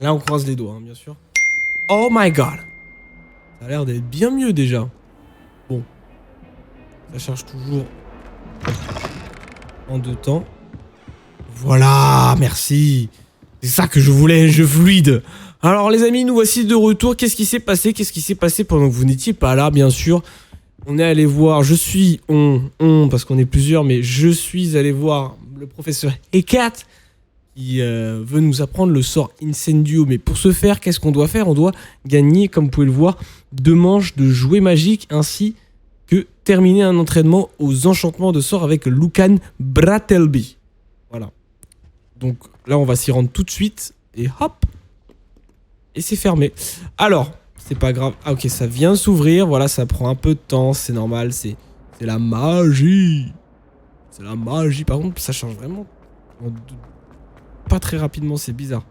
Là, on croise les doigts, hein, bien sûr. Oh my god. Ça a l'air d'être bien mieux déjà. Bon. Ça charge toujours en 2 temps. Voilà, merci. C'est ça que je voulais, un jeu fluide. Alors les amis, nous voici de retour. Qu'est-ce qui s'est passé? Qu'est-ce qui s'est passé pendant que vous n'étiez pas là, bien sûr? On est allé voir, parce qu'on est plusieurs, mais je suis allé voir le professeur Hecat qui veut nous apprendre le sort Incendio. Mais pour ce faire, qu'est-ce qu'on doit faire? On doit gagner, comme vous pouvez le voir, 2 manches de jouets magiques ainsi que terminer un entraînement aux enchantements de sorts avec Lucan Bratelby. Voilà. Donc là, on va s'y rendre tout de suite et hop. Et c'est fermé. Alors, c'est pas grave. Ah ok, ça vient de s'ouvrir. Voilà, ça prend un peu de temps. C'est normal. C'est la magie. C'est la magie. Par contre, ça change vraiment pas très rapidement. C'est bizarre.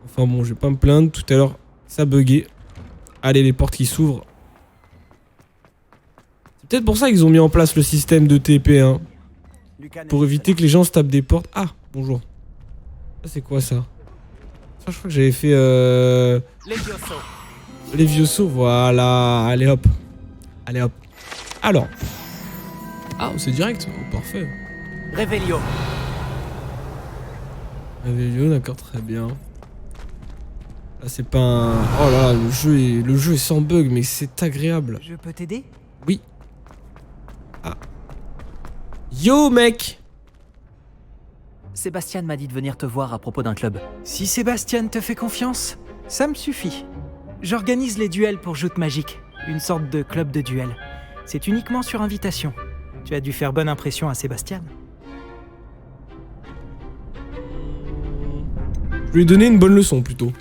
Enfin bon, je vais pas me plaindre. Tout à l'heure, ça buguait. Allez, les portes qui s'ouvrent. C'est peut-être pour ça qu'ils ont mis en place le système de TP. Hein, pour éviter que les gens se tapent des portes. Ah, bonjour. Ça, c'est quoi ça? Ça, je crois que j'avais fait... Levioso, voilà. Allez hop. Allez hop. Alors. Ah, c'est direct. Oh, parfait. Revelio. Revelio, d'accord, très bien. Là, c'est pas un... Oh là là, le jeu est sans bug, mais c'est agréable. Je peux t'aider? Oui. Ah. Yo, mec! Sébastien m'a dit de venir te voir à propos d'un club. Si Sébastien te fait confiance, ça me suffit. J'organise les duels pour Joute Magique, une sorte de club de duel. C'est uniquement sur invitation. Tu as dû faire bonne impression à Sébastien. Je lui ai donné une bonne leçon, plutôt.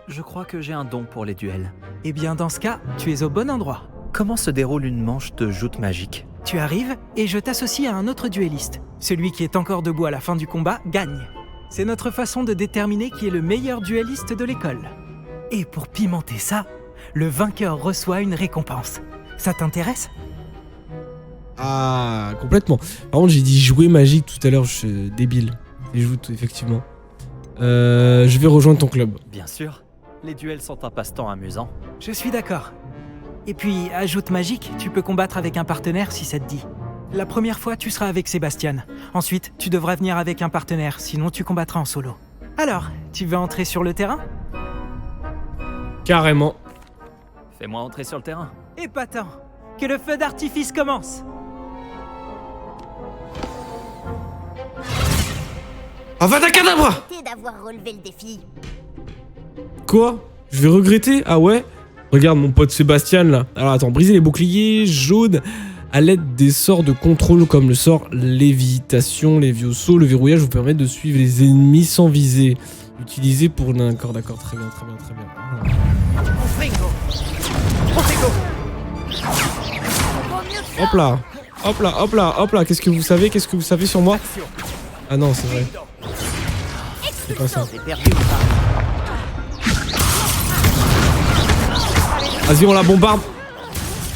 Je crois que j'ai un don pour les duels. Eh bien, dans ce cas, tu es au bon endroit. Comment se déroule une manche de joute magique? Tu arrives et je t'associe à un autre duelliste. Celui qui est encore debout à la fin du combat gagne. C'est notre façon de déterminer qui est le meilleur duelliste de l'école. Et pour pimenter ça, le vainqueur reçoit une récompense. Ça t'intéresse? Ah, complètement. Par contre, j'ai dit jouer magique tout à l'heure, je suis débile. Et joute, effectivement. Je vais rejoindre ton club. Bien sûr. Les duels sont un passe-temps amusant. Je suis d'accord. Et puis, à Joute Magique, tu peux combattre avec un partenaire si ça te dit. La première fois, tu seras avec Sébastien. Ensuite, tu devras venir avec un partenaire, sinon tu combattras en solo. Alors, tu veux entrer sur le terrain? Carrément. Fais-moi entrer sur le terrain. Épatant! Que le feu d'artifice commence! Avada Kedavra! Arrêtez d'avoir relevé le défi. Quoi? Je vais regretter? Ah ouais? Regarde mon pote Sébastien là. Alors attends, briser les boucliers jaunes à l'aide des sorts de contrôle comme le sort lévitation, lévioso. Le verrouillage vous permet de suivre les ennemis sans viser. Utilisé pour... D'accord, très bien, très bien, très bien. Hop là, hop là, hop là, hop là. Qu'est-ce que vous savez? Qu'est-ce que vous savez sur moi? Ah non, c'est vrai. C'est pas ça. Vas-y, on la bombarde.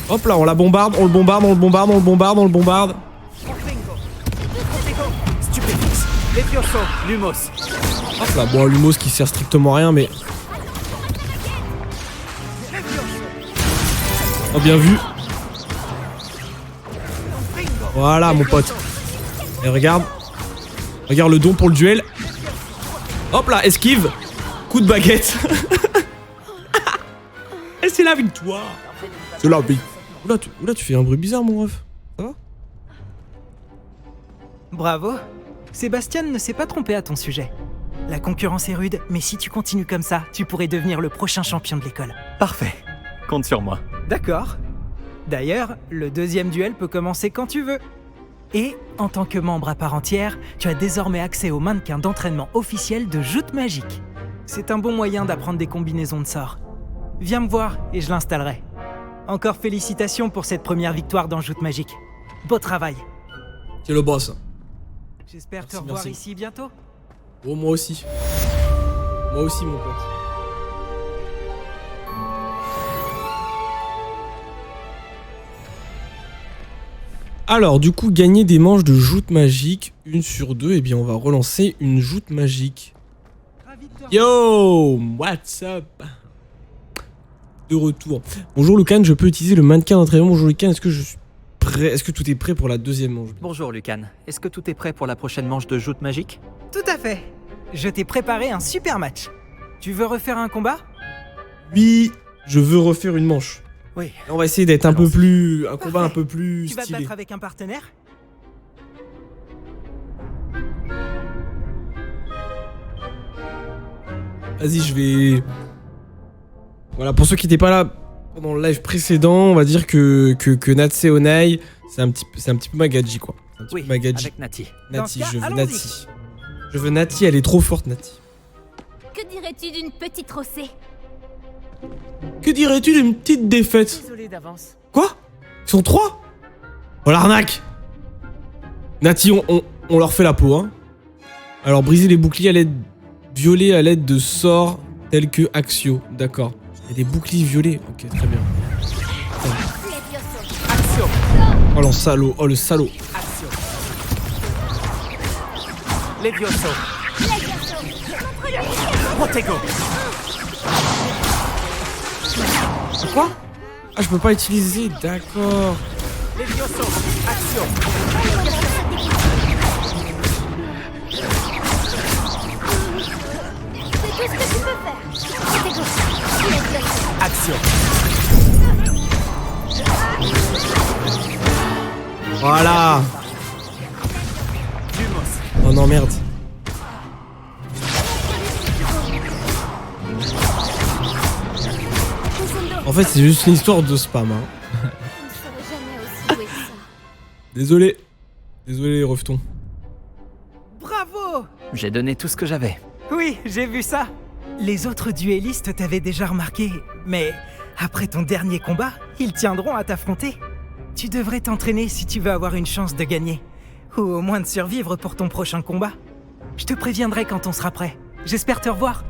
Hop là, on la bombarde, on le bombarde, on le bombarde, on le bombarde, on le bombarde. Stupéfix. Levioso. Lumos. Hop là, bon, Lumos qui sert strictement à rien, mais... Oh, bien vu. Voilà, mon pote. Et regarde. Regarde le don pour le duel. Hop là, esquive. Coup de baguette. Et c'est la victoire. C'est la vie. Oula, tu fais un bruit bizarre, mon ref. Ça va? Bravo! Sébastien ne s'est pas trompé à ton sujet. La concurrence est rude, mais si tu continues comme ça, tu pourrais devenir le prochain champion de l'école. Parfait. Compte sur moi. D'accord. D'ailleurs, le deuxième duel peut commencer quand tu veux. Et, en tant que membre à part entière, tu as désormais accès au mannequin d'entraînement officiel de Joute Magique. C'est un bon moyen d'apprendre des combinaisons de sorts. Viens me voir et je l'installerai. Encore félicitations pour cette première victoire dans Joute Magique. Beau travail. C'est le boss. J'espère te Merci, revoir merci. ici bientôt. Oh, moi aussi. Moi aussi, mon pote. Alors, du coup, gagner des manches de joute magique, 1 sur 2, et bien on va relancer une joute magique. Yo, what's up? De retour. Bonjour Lucan, je peux utiliser le mannequin d'entraînement. Bonjour Lucan, est-ce que je suis prêt? Est-ce que tout est prêt pour la deuxième manche? Bonjour Lucan, est-ce que tout est prêt pour la prochaine manche de joute magique? Tout à fait. Je t'ai préparé un super match. Tu veux refaire un combat? Oui, je veux refaire une manche. Oui. On va essayer d'être un peu Allons-y. plus... Un combat un Parfait. peu plus Tu vas te stylé. battre avec un partenaire? Vas-y, je vais... Voilà, pour ceux qui n'étaient pas là pendant le live précédent, on va dire que Natsé Onai, c'est un petit peu Magadji, quoi. C'est un petit Oui, peu Magadji. avec Nati. Dans Nati, ce cas, je veux allons-y. Nati. Je veux Nati, elle est trop forte, Nati. Que dirais-tu d'une petite rossée? Que dirais-tu d'une petite défaite? Désolé d'avance. Quoi? Ils sont 3? Oh l'arnaque! Nati, on leur fait la peau, hein. Alors, briser les boucliers à l'aide... Violer à l'aide de sorts tels que Axio. D'accord. Il y a des boucliers violets. Ok, très bien. Levioso. Action. Oh le salaud, oh le salaud. Action. Levioso. Levioso. Protego. Quoi? Ah, je peux pas utiliser, d'accord. Levioso. Action. C'est tout ce que tu peux faire. Protego. Levioso. Action. Voilà. Lumos. Oh non, merde. En fait, c'est juste une histoire de spam, hein. Je ne serai jamais aussi douée que ça. Désolé. Désolé, les revetons. Bravo! J'ai donné tout ce que j'avais. Oui, j'ai vu ça. Les autres duellistes t'avaient déjà remarqué, mais après ton dernier combat, ils tiendront à t'affronter. Tu devrais t'entraîner si tu veux avoir une chance de gagner, ou au moins de survivre pour ton prochain combat. Je te préviendrai quand on sera prêt. J'espère te revoir.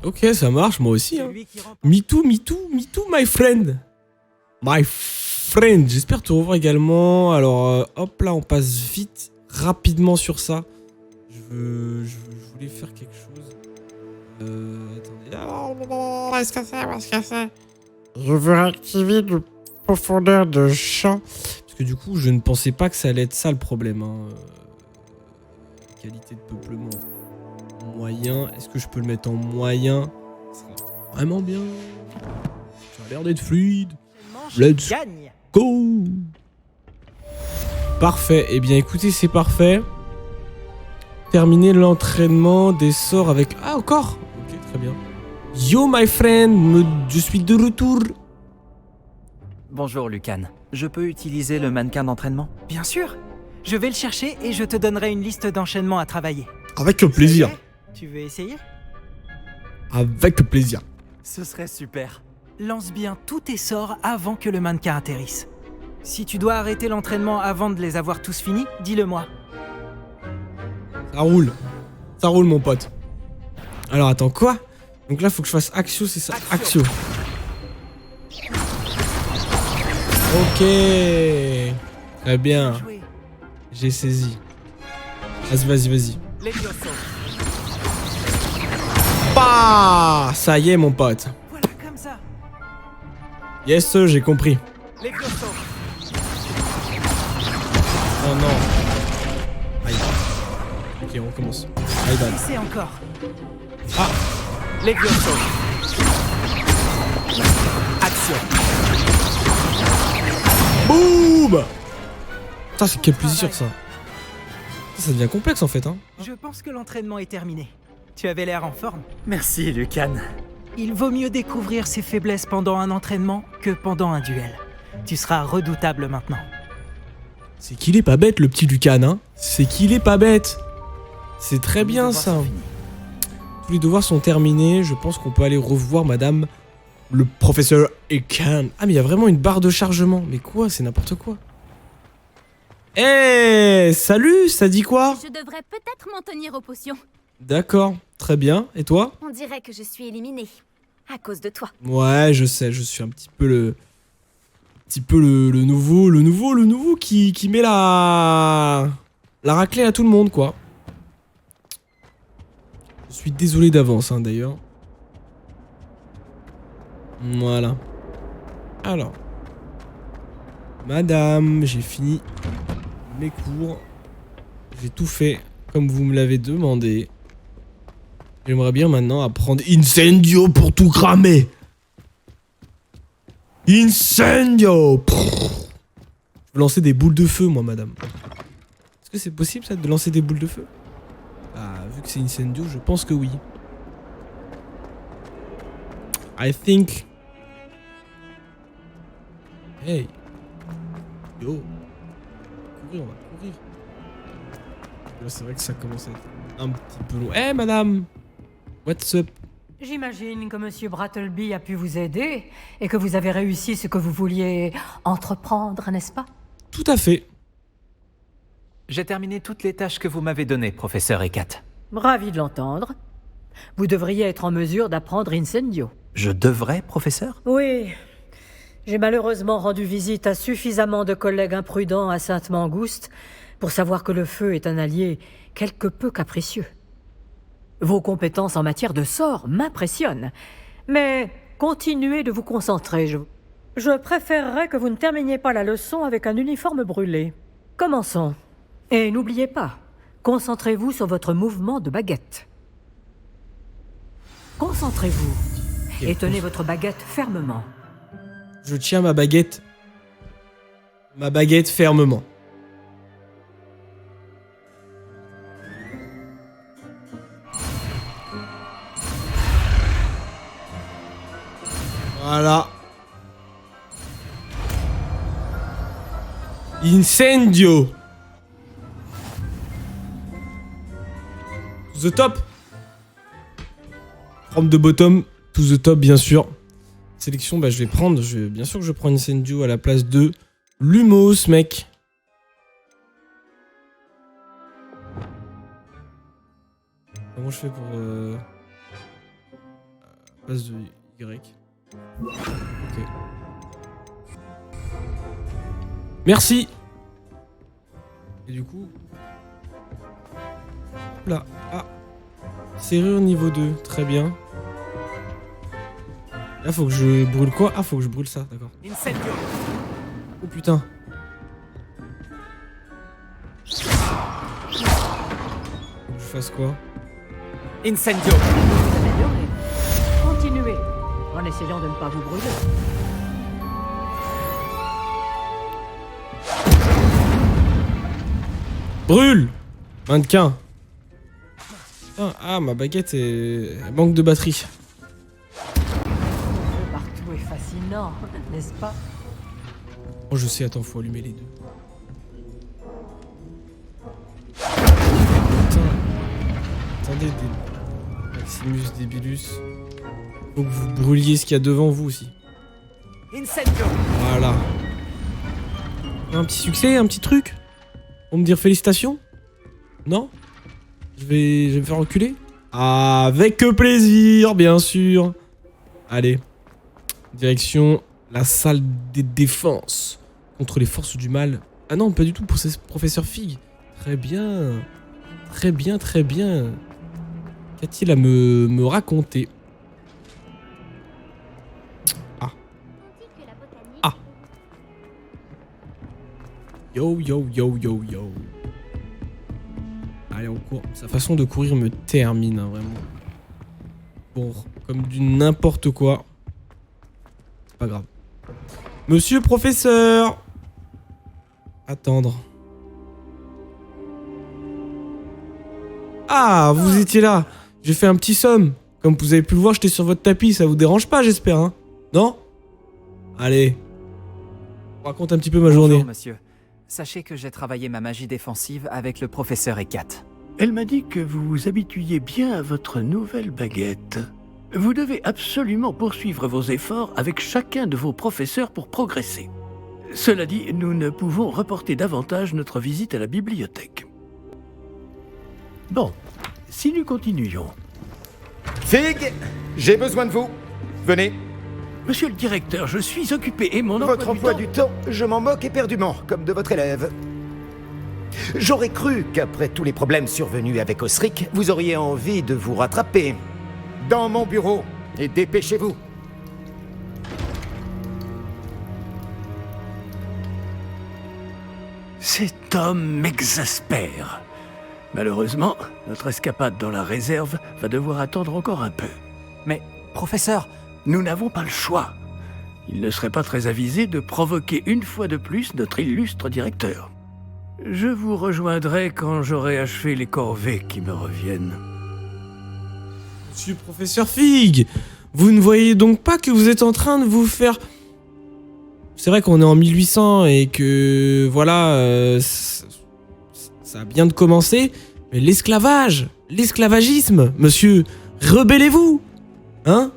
Ok, ça marche, moi aussi, hein. Celui qui remporte- Me too, me too, me too, my friend. My friend. J'espère te revoir également. Alors, hop là, on passe vite, rapidement sur ça. Je voulais faire quelque chose. Attendez. Oh, est-ce que c'est Je veux activer le profondeur de champ. Parce que du coup, je ne pensais pas que ça allait être ça le problème. Hein. Qualité de peuplement. Moyen. Est-ce que je peux le mettre en moyen? Ça sera vraiment bien. Ça a l'air d'être fluide. Manche Let's gagne. Go. Parfait. Eh bien, écoutez, c'est parfait. Terminer l'entraînement des sorts avec... Ah, encore? Ok, très bien. Yo, my friend. Je suis de retour. Bonjour Lucan, je peux utiliser le mannequin d'entraînement? Bien sûr. Je vais le chercher et je te donnerai une liste d'enchaînements à travailler. Avec plaisir. Ça y est? Tu veux essayer? Avec plaisir. Ce serait super. Lance bien tous tes sorts avant que le mannequin atterrisse. Si tu dois arrêter l'entraînement avant de les avoir tous finis, dis-le-moi. Ça roule. Ça roule, mon pote. Alors, attends, quoi? Donc là, faut que je fasse Axio, c'est ça? Axio. Ok. Très bien. Jouer. J'ai saisi. Vas-y, vas-y, vas-y. Levioso. Bah, ça y est, mon pote. Voilà, comme ça. Yes, j'ai compris. Levioso. Oh non. Aïe. Ok, on recommence. Aïe, bad. Essaie encore. Ah. Levioso. Action. Boum. Putain, c'est quel plaisir, ça. Ça devient complexe, en fait, hein. Je pense que l'entraînement est terminé. Tu avais l'air en forme. Merci Lucan. Il vaut mieux découvrir ses faiblesses pendant un entraînement que pendant un duel. Tu seras redoutable maintenant. C'est qu'il est pas bête, le petit Lucan, hein. C'est qu'il est pas bête. C'est très bien, Les devoirs ça. sont finis. Tous les devoirs sont terminés. Je pense qu'on peut aller revoir madame le professeur Ekan. Ah, mais il y a vraiment une barre de chargement. Mais quoi? C'est n'importe quoi. Eh, salut, ça dit quoi? Je devrais peut-être m'en tenir aux potions. D'accord, très bien. Et toi? On dirait que je suis éliminée. À cause de toi. Ouais, je sais, je suis un petit peu le... le nouveau qui met la raclée à tout le monde, quoi. Je suis désolé d'avance, hein, d'ailleurs. Voilà. Alors. Madame, j'ai fini mes cours. J'ai tout fait comme vous me l'avez demandé. J'aimerais bien maintenant apprendre Incendio pour tout cramer. Incendio. Je veux lancer des boules de feu, moi, madame. Est-ce que c'est possible, ça, de lancer des boules de feu? Ah, vu que c'est Incendio, je pense que oui. I think... Hey. Yo. Courir, on va courir. Là, c'est vrai que ça commence à être un petit peu long. Hey, madame. What's up? J'imagine que Monsieur Brattleby a pu vous aider et que vous avez réussi ce que vous vouliez entreprendre, n'est-ce pas? Tout à fait. J'ai terminé toutes les tâches que vous m'avez données, professeur Ekat. Ravi de l'entendre. Vous devriez être en mesure d'apprendre Incendio. Je devrais, professeur? Oui. J'ai malheureusement rendu visite à suffisamment de collègues imprudents à Sainte-Mangouste pour savoir que le feu est un allié quelque peu capricieux. Vos compétences en matière de sort m'impressionnent, mais continuez de vous concentrer. Je préférerais que vous ne terminiez pas la leçon avec un uniforme brûlé. Commençons. Et n'oubliez pas, concentrez-vous sur votre mouvement de baguette. Concentrez-vous et tenez votre baguette fermement. Je tiens ma baguette. Ma baguette fermement. Voilà. Incendio. To the top. From the bottom to the top, bien sûr. Sélection, bah je vais prendre, bien sûr que je prends Incendio à la place de Lumos, mec. Comment je fais pour à la place de Y? Ok. Merci. Et du coup... Là, ah. Serrure niveau 2, très bien. Là, faut que je brûle quoi? Ah, faut que je brûle ça, d'accord. Incendio. Oh putain. Faut que je fasse quoi? Incendio. Améliorez. Continuez, en essayant de ne pas vous brûler. Brûle! Mannequin. Ah, ma baguette elle manque de batterie. Partout est fascinant, n'est-ce pas? Oh, je sais, attends, faut allumer les deux. Putain. Attendez, Maximus Débilus. Faut que vous brûliez ce qu'il y a devant vous aussi. Incendio. Voilà. Un petit succès, un petit truc? Pour me dire félicitations? Non? Je vais me faire reculer? Avec plaisir, bien sûr. Allez. Direction la salle des défenses. Contre les forces du mal. Ah non, pas du tout, pour ce professeur Fig. Très bien. Très bien, très bien. Qu'a-t-il à me raconter? Ah. Ah. Yo, yo, yo, yo, yo. Allez, on court. Sa façon de courir me termine, hein, vraiment. Pour, comme du n'importe quoi. C'est pas grave. Monsieur professeur. Attendre. Ah, vous étiez là. J'ai fait un petit somme. Comme vous avez pu le voir, j'étais sur votre tapis. Ça vous dérange pas, j'espère, hein? Non? Allez. On raconte un petit peu ma journée. Bonjour, monsieur. Sachez que j'ai travaillé ma magie défensive avec le professeur Ekat. Elle m'a dit que vous vous habituiez bien à votre nouvelle baguette. Vous devez absolument poursuivre vos efforts avec chacun de vos professeurs pour progresser. Cela dit, nous ne pouvons reporter davantage notre visite à la bibliothèque. Bon, si nous continuions... Fig, j'ai besoin de vous. Venez. Monsieur le directeur, je suis occupé et mon Votre emploi du du temps, je m'en moque éperdument, comme de votre élève. J'aurais cru qu'après tous les problèmes survenus avec Osric, vous auriez envie de vous rattraper. Dans mon bureau, et dépêchez-vous. Cet homme m'exaspère. Malheureusement, notre escapade dans la réserve va devoir attendre encore un peu. Mais, professeur, Nous n'avons pas le choix. Il ne serait pas très avisé de provoquer une fois de plus notre illustre directeur. Je vous rejoindrai quand j'aurai achevé les corvées qui me reviennent. Monsieur professeur Fig, vous ne voyez donc pas que vous êtes en train de vous faire... C'est vrai qu'on est en 1800 et que, voilà, ça vient de commencer, mais l'esclavage, l'esclavagisme, monsieur, rebellez-vous, hein?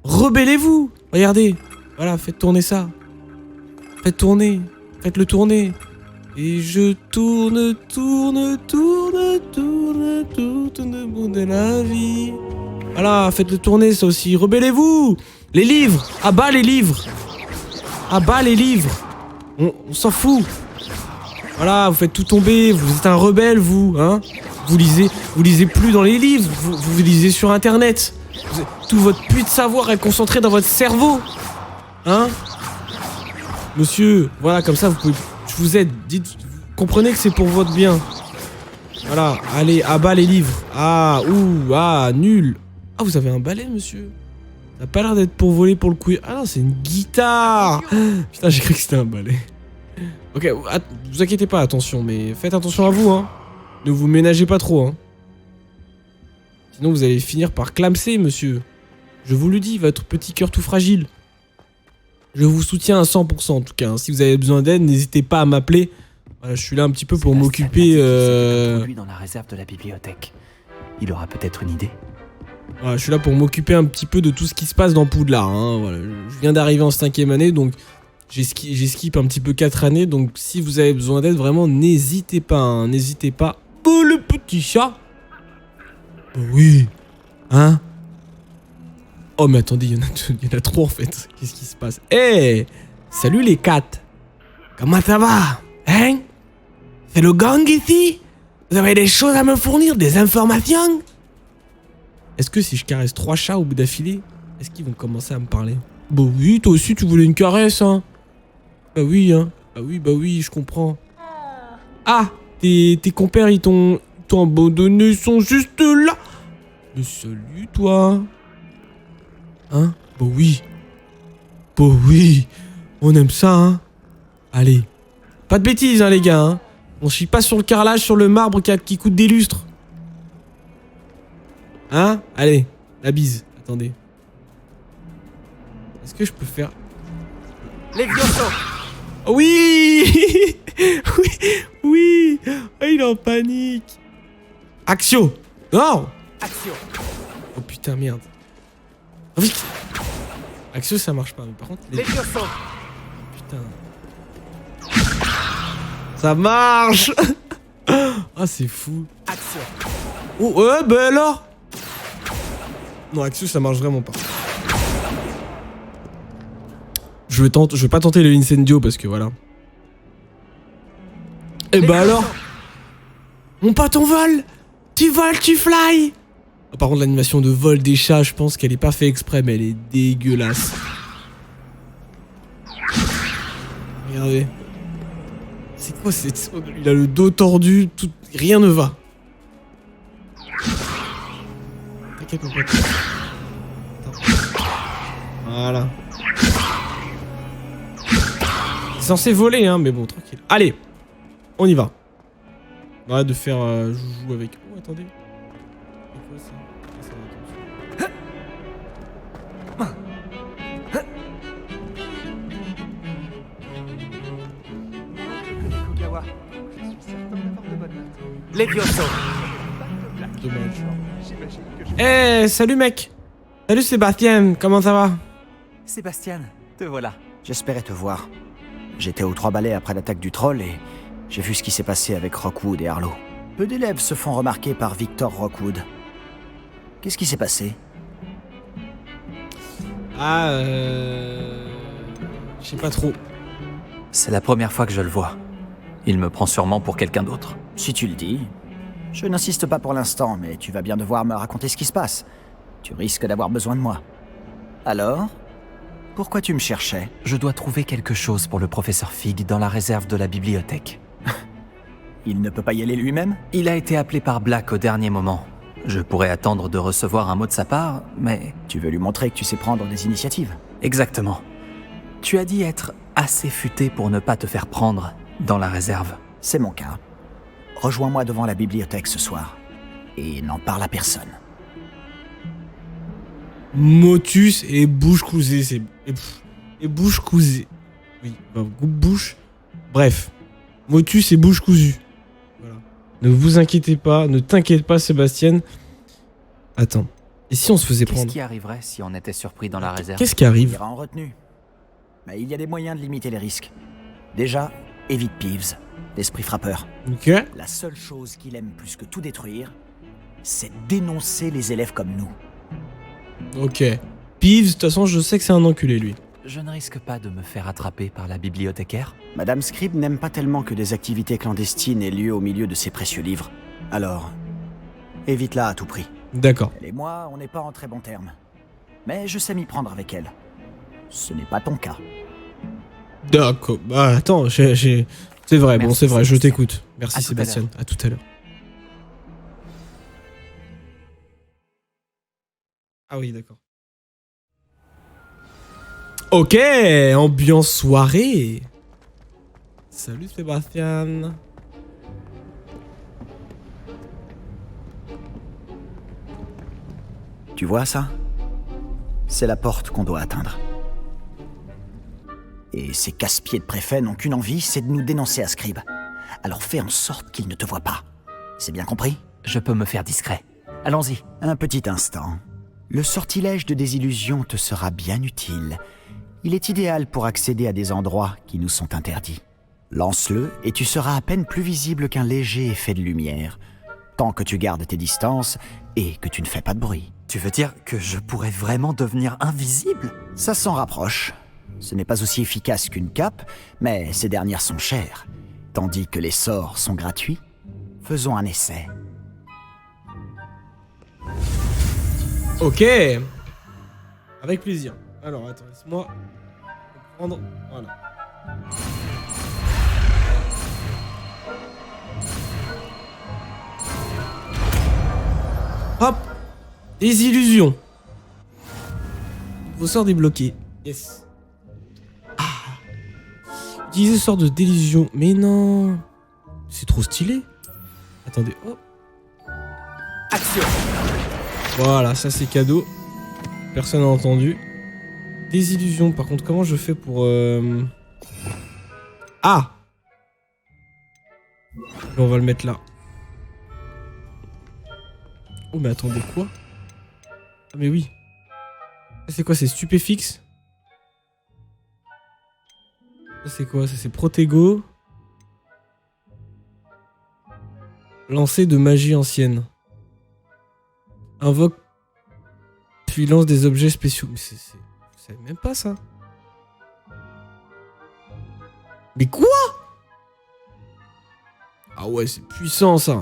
Rebellez-vous, regardez, voilà, faites tourner ça. Faites tourner, faites-le tourner. Et je tourne le bout de la vie. Voilà, faites-le tourner ça aussi, rebellez-vous. Les livres, à bas les livres. À bas les livres. On s'en fout. Voilà, vous faites tout tomber, vous êtes un rebelle vous, hein. Vous lisez plus dans les livres, vous lisez sur internet. Tout votre puits de savoir est concentré dans votre cerveau. Hein? Monsieur, voilà, comme ça, vous pouvez... Je vous aide, dites... Comprenez que c'est pour votre bien. Voilà, allez, à bas les livres. Ah, ouh, ah, nul. Ah, vous avez un balai, monsieur? Ça n'a pas l'air d'être pour voler pour le coup. Ah non, c'est une guitare. Putain, j'ai cru que c'était un balai. Ok, vous inquiétez pas, attention, mais faites attention à vous, hein. Ne vous ménagez pas trop, hein. Sinon, vous allez finir par clamser, monsieur. Je vous le dis, votre petit cœur tout fragile. Je vous soutiens à 100% en tout cas. Hein. Si vous avez besoin d'aide, n'hésitez pas à m'appeler. Voilà, je suis là un petit peu pour m'occuper. Dans la réserve de la bibliothèque. Il aura peut-être une idée. Voilà, je suis là pour m'occuper un petit peu de tout ce qui se passe dans Poudlard. Hein. Voilà, je viens d'arriver en 5e année, donc j'ai skip un petit peu 4 années. Donc si vous avez besoin d'aide, vraiment, n'hésitez pas. Hein, n'hésitez pas. Oh, le petit chat. Oh, oui. Hein? Oh, mais attendez, il y en a trop en fait. Qu'est-ce qui se passe? Hey! Salut les 4. Comment ça va? Hein? C'est le gang ici? Vous avez des choses à me fournir? Des informations? Est-ce que si je caresse 3 chats au bout d'affilée, est-ce qu'ils vont commencer à me parler? Bah oui, toi aussi tu voulais une caresse, hein? Bah oui, hein? Bah oui, je comprends. Ah! Tes compères, ils t'ont abandonné, ils sont juste là! Mais salut, toi! Hein? Bah oui! Bah oui! On aime ça, hein? Allez. Pas de bêtises, hein, les gars, hein? On chie pas sur le carrelage, sur le marbre qui coûte des lustres. Hein? Allez, la bise. Attendez. Est-ce que je peux faire... Levioso! Oui! Oui! Oh, il est en panique. Axio! Non! Action! Oh putain, merde. Oh, vite! Axio, ça marche pas. Mais par contre... Levioso! Putain. Ça marche! Ah, c'est fou. Action! Oh, ouais, bah alors! Non, Axio, ça marche vraiment pas. Je vais pas tenter le incendio parce que voilà. Et bah alors? Mon pote, on vole! Tu voles, tu fly! Ah, par contre, l'animation de vol des chats, je pense qu'elle est pas fait exprès, mais elle est dégueulasse. Regardez. C'est quoi cette... Il a le dos tordu, tout... rien ne va. T'inquiète, mon pote. Attends. Voilà. C'est censé voler, hein, mais bon, tranquille. Allez, on y va. On arrête de faire joujou avec... Oh, attendez. C'est quoi ça? Kugawa, je suis certain d'avoir de bonnes notes. Levioso! Dommage. Eh, salut mec. Salut Sébastien, comment ça va? Sébastien, te voilà. J'espérais te voir. J'étais aux 3 balais après l'attaque du troll et j'ai vu ce qui s'est passé avec Rockwood et Harlow. Peu d'élèves se font remarquer par Victor Rockwood. Qu'est-ce qui s'est passé? Ah, je sais pas trop. C'est la première fois que je le vois. Il me prend sûrement pour quelqu'un d'autre. Si tu le dis. Je n'insiste pas pour l'instant, mais tu vas bien devoir me raconter ce qui se passe. Tu risques d'avoir besoin de moi. Alors, pourquoi tu me cherchais? Je dois trouver quelque chose pour le professeur Fig dans la réserve de la bibliothèque. Il ne peut pas y aller lui-même? Il a été appelé par Black au dernier moment. Je pourrais attendre de recevoir un mot de sa part, mais... Tu veux lui montrer que tu sais prendre des initiatives? Exactement. Tu as dit être assez futé pour ne pas te faire prendre dans la réserve. C'est mon cas. Rejoins-moi devant la bibliothèque ce soir. Et n'en parle à personne. Motus et bouche cousée, c'est... Et bouche cousée. Oui, bouche... Bref. Motus et bouche cousue. Voilà. Ne vous inquiétez pas, ne t'inquiète pas, Sébastien. Attends. Et si on se faisait prendre? Qu'est-ce qui arriverait si on était surpris dans la réserve? Qu'est-ce qui Il arrive? ira en retenue. Mais il y a des moyens de limiter les risques. Déjà, évite Peeves, l'esprit frappeur. Ok. La seule chose qu'il aime plus que tout détruire, c'est dénoncer les élèves comme nous. Ok. Peeves, de toute façon, je sais que c'est un enculé, lui. Je ne risque pas de me faire attraper par la bibliothécaire? Madame Scribe n'aime pas tellement que des activités clandestines aient lieu au milieu de ses précieux livres. Alors, évite-la à tout prix. D'accord. Elle et moi, on n'est pas en très bons termes. Mais je sais m'y prendre avec elle. Ce n'est pas ton cas. D'accord. Bah, attends, c'est vrai, Merci, bon, c'est vrai, je Sébastien. t'écoute. Merci, À tout à Sébastien. À tout à l'heure. Ah oui, d'accord. Ok, ambiance soirée. Salut Sébastien. Tu vois ça? C'est la porte qu'on doit atteindre. Et ces casse-pieds de préfet n'ont qu'une envie, c'est de nous dénoncer à Scribe. Alors fais en sorte qu'ils ne te voient pas. C'est bien compris? Je peux me faire discret. Allons-y. Un petit instant. Le sortilège de désillusion te sera bien utile. Il est idéal pour accéder à des endroits qui nous sont interdits. Lance-le et tu seras à peine plus visible qu'un léger effet de lumière, tant que tu gardes tes distances et que tu ne fais pas de bruit. Tu veux dire que je pourrais vraiment devenir invisible? Ça s'en rapproche. Ce n'est pas aussi efficace qu'une cape, mais ces dernières sont chères, tandis que les sorts sont gratuits. Faisons un essai. Ok. Avec plaisir. Alors, attends, laisse-moi prendre. Voilà. Hop. Des illusions. Vos sorts débloqués. Yes. Ah. Utilisez ce sort de désillusion. Mais non. C'est trop stylé. Attendez. Oh. Action! Voilà, ça c'est cadeau. Personne n'a entendu. Désillusion, par contre, comment je fais pour... Ah! Et on va le mettre là. Oh, mais attendez, quoi? Ah, mais oui. Ça c'est quoi? C'est stupéfixe? Ça c'est quoi? Ça c'est Protego. Lancer de magie ancienne. Invoque puis lance des objets spéciaux. Mais je savais même pas ça. Mais quoi? Ah ouais, c'est puissant ça.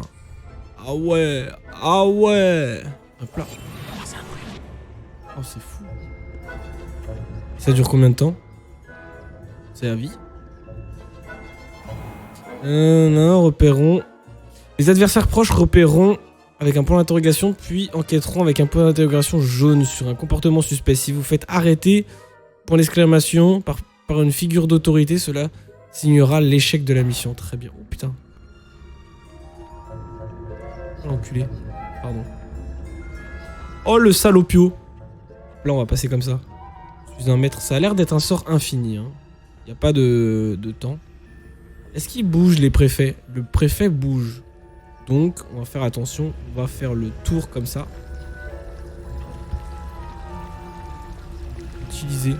Ah ouais. Ah ouais. Hop là. Oh, c'est fou. Ça dure combien de temps? C'est à vie. Non, repérons. Les adversaires proches repéreront avec un point d'interrogation, puis enquêteront avec un point d'interrogation jaune sur un comportement suspect. Si vous faites arrêter, point d'exclamation, par une figure d'autorité, cela signera l'échec de la mission. Très bien. Oh putain. Oh l'enculé. Pardon. Oh le salopio. Là on va passer comme ça. Je suis un maître. Ça a l'air d'être un sort infini. Hein. Y a pas de temps. Est-ce qu'ils bougent les préfets? Le préfet bouge. Donc, on va faire attention. On va faire le tour comme ça. Utiliser.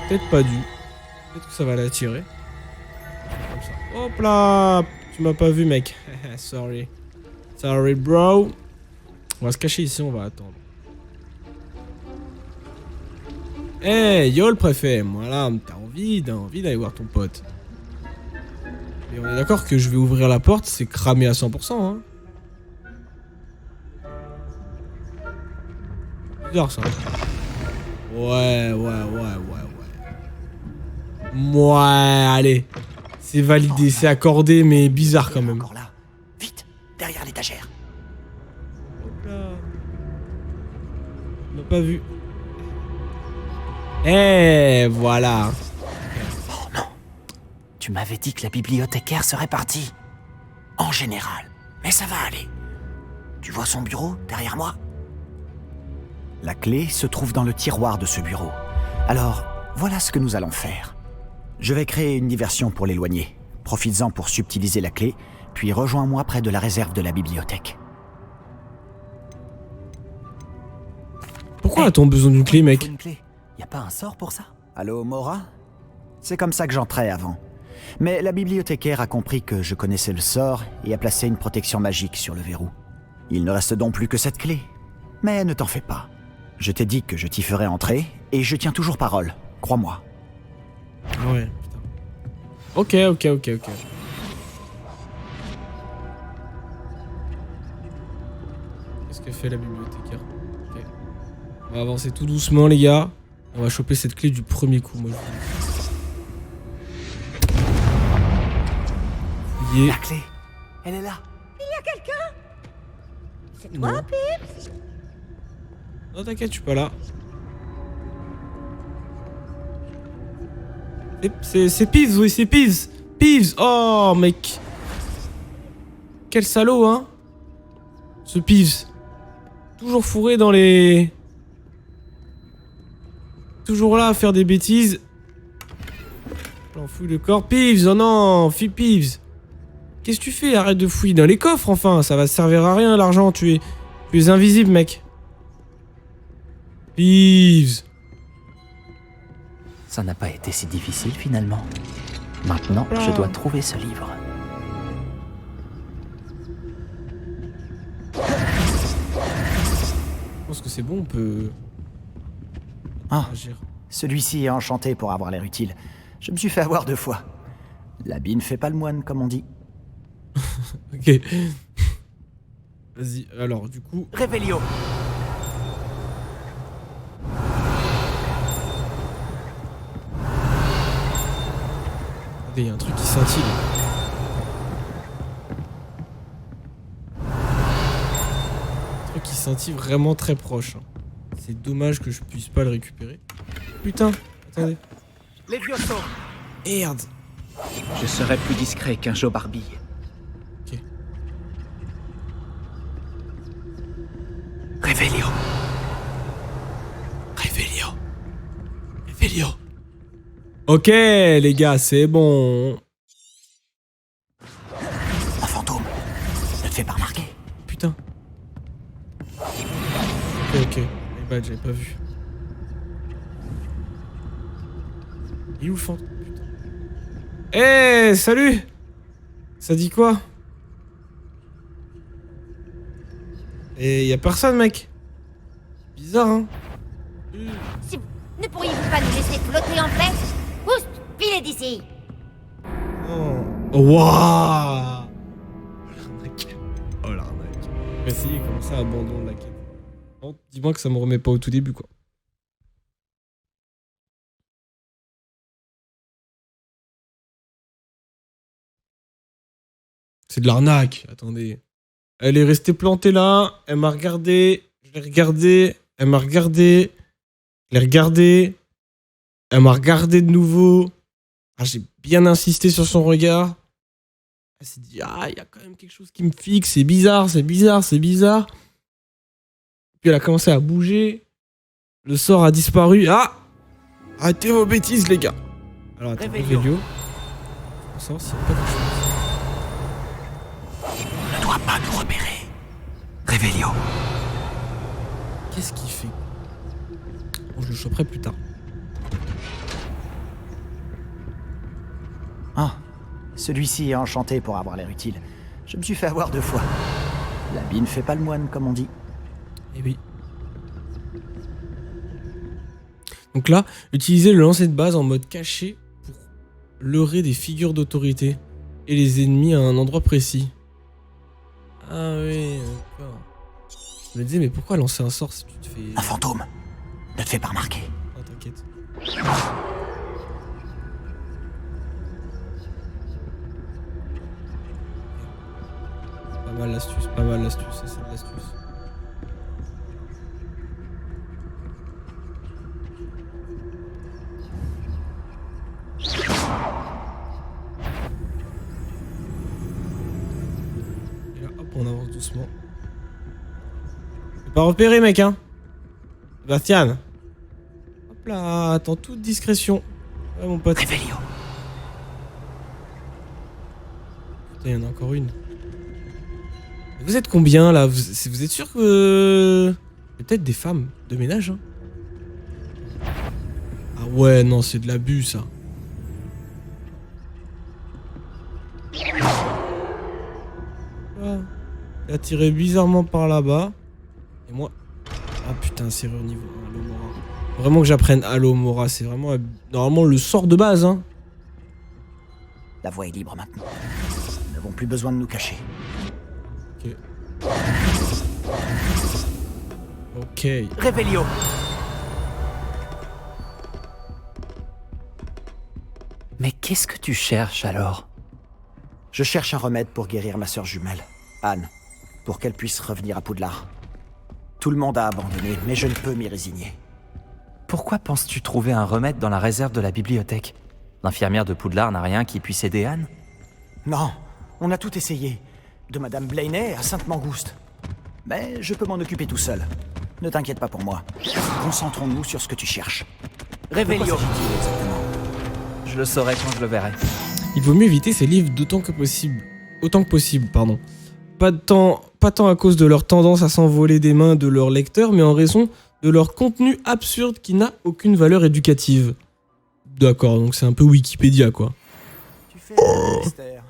Peut-être pas dû. Peut-être que ça va l'attirer. Comme ça. Hop là! Tu m'as pas vu, mec. Sorry. Sorry, bro. On va se cacher ici, on va attendre. Eh, yo le préfet, voilà, t'as envie d'aller voir ton pote. Et on est d'accord que je vais ouvrir la porte, c'est cramé à 100%, hein. Bizarre ça. Ouais. Ouais, allez. C'est validé, c'est accordé, mais bizarre quand même. Encore là. Vite, derrière l'étagère. Hop là. On n'a pas vu. Eh, voilà. Oh non. Tu m'avais dit que la bibliothécaire serait partie. En général. Mais ça va aller. Tu vois son bureau derrière moi? La clé se trouve dans le tiroir de ce bureau. Alors, voilà ce que nous allons faire. Je vais créer une diversion pour l'éloigner. Profites-en pour subtiliser la clé, puis rejoins-moi près de la réserve de la bibliothèque. Pourquoi a-t-on besoin d'une clé, mec? Une clé. Y a pas un sort pour ça? Allô, Mora? C'est comme ça que j'entrais avant. Mais la bibliothécaire a compris que je connaissais le sort et a placé une protection magique sur le verrou. Il ne reste donc plus que cette clé. Mais ne t'en fais pas. Je t'ai dit que je t'y ferais entrer, et je tiens toujours parole, crois-moi. Ah ouais, putain. Ok. Qu'est-ce que fait la bibliothécaire? Ok. On va avancer tout doucement, les gars. On va choper cette clé du premier coup, moi. La clé, elle est là. C'est toi, Pips? Non, t'inquiète, je suis pas là. C'est Peeves, oui, c'est Peeves. Peeves, oh, mec. Quel salaud, hein. Ce Peeves. Toujours fourré dans les... Toujours là à faire des bêtises. J'en fouille le corps. Peeves, oh non, Peeves. Qu'est-ce que tu fais? Arrête de fouiller dans les coffres, enfin. Ça va servir à rien, l'argent. Tu es invisible, mec. Peeves. Ça n'a pas été si difficile finalement. Maintenant, je dois trouver ce livre. Je pense que c'est bon, on peut... Ah, agir. celui-ci est enchanté pour avoir l'air utile. Je me suis fait avoir 2 fois. L'habit ne fait pas le moine, comme on dit. Ok. Vas-y, alors, du coup... Révélio. Regardez, il y a un truc qui scintille. Un truc qui scintille vraiment très proche. Hein. C'est dommage que je puisse pas le récupérer. Putain, attendez. Levioso. Merde. Je serai plus discret qu'un Joe Barbie. Ok. Révélio. Révélio. Révélio. Ok, les gars, c'est bon. Un fantôme. Ne te fais pas remarquer. Putain. Ok. Eh ben, j'avais pas vu. Il est où le fantôme? Putain. Eh, salut! Ça dit quoi? Et y a personne, mec. Bizarre, hein? Si vous... Ne pourriez-vous pas nous laisser flotter en paix? Oust, filez d'ici! Oh. Waouh! L'arnaque. Oh, l'arnaque. On va essayer comme ça, abandon de la quête. Non, dis-moi que ça me remet pas au tout début, quoi. C'est de l'arnaque, attendez. Elle est restée plantée là, elle m'a regardé, je l'ai regardé, elle m'a regardé, je l'ai regardé, elle m'a regardé de nouveau. Ah, j'ai bien insisté sur son regard. Elle s'est dit, ah, il y a quand même quelque chose qui me fixe, c'est bizarre, c'est bizarre, c'est bizarre. Puis elle a commencé à bouger. Le sort a disparu. Ah! Arrêtez vos bêtises, les gars. Alors, attends, Révélio. On sort s'il y a pas quelque chose. Ne doit pas nous repérer. Révélio. Qu'est-ce qu'il fait? Bon, je le choperai plus tard. Ah, celui-ci est enchanté pour avoir l'air utile. Je me suis fait avoir 2 fois. L'habit ne fait pas le moine, comme on dit. Eh oui. Donc là, utilisez le lancer de base en mode caché pour leurrer des figures d'autorité et les ennemis à un endroit précis. Ah oui, d'accord. Je me disais, mais pourquoi lancer un sort si tu te fais... Un fantôme. Ne te fais pas remarquer. Oh, t'inquiète. Pas mal l'astuce, ça c'est de l'astuce. Et là, hop, on avance doucement. T'es pas repéré, mec, hein? Sébastien. Hop là, attends, toute discrétion. Ouais, mon pote. Réveillon. Putain, il y en a encore une. Vous êtes combien là? Vous êtes sûr que... Peut-être des femmes de ménage, hein? Ah ouais, non, c'est de l'abus, ça. Ah, il a tiré bizarrement par là-bas. Et moi... Ah putain, serrure niveau 1, Halo Mora. Vraiment que j'apprenne Halo Mora, c'est vraiment... Normalement le sort de base, hein. La voie est libre maintenant. Nous n'avons plus besoin de nous cacher. Ok. Ok. Réveillon. Mais qu'est-ce que tu cherches alors? Je cherche un remède pour guérir ma sœur jumelle, Anne, pour qu'elle puisse revenir à Poudlard. Tout le monde a abandonné, mais je ne peux m'y résigner. Pourquoi penses-tu trouver un remède dans la réserve de la bibliothèque? L'infirmière de Poudlard n'a rien qui puisse aider Anne? Non, on a tout essayé. De Madame Blaney à Sainte-Mangouste. Mais je peux m'en occuper tout seul. Ne t'inquiète pas pour moi. Concentrons-nous sur ce que tu cherches. Réveillon. De quoi s'agit-il exactement? Je le saurai quand je le verrai. Il vaut mieux éviter ces livres autant que possible, pardon. Pas tant à cause de leur tendance à s'envoler des mains de leurs lecteurs, mais en raison de leur contenu absurde qui n'a aucune valeur éducative. D'accord, donc c'est un peu Wikipédia, quoi. Tu fais un mystère.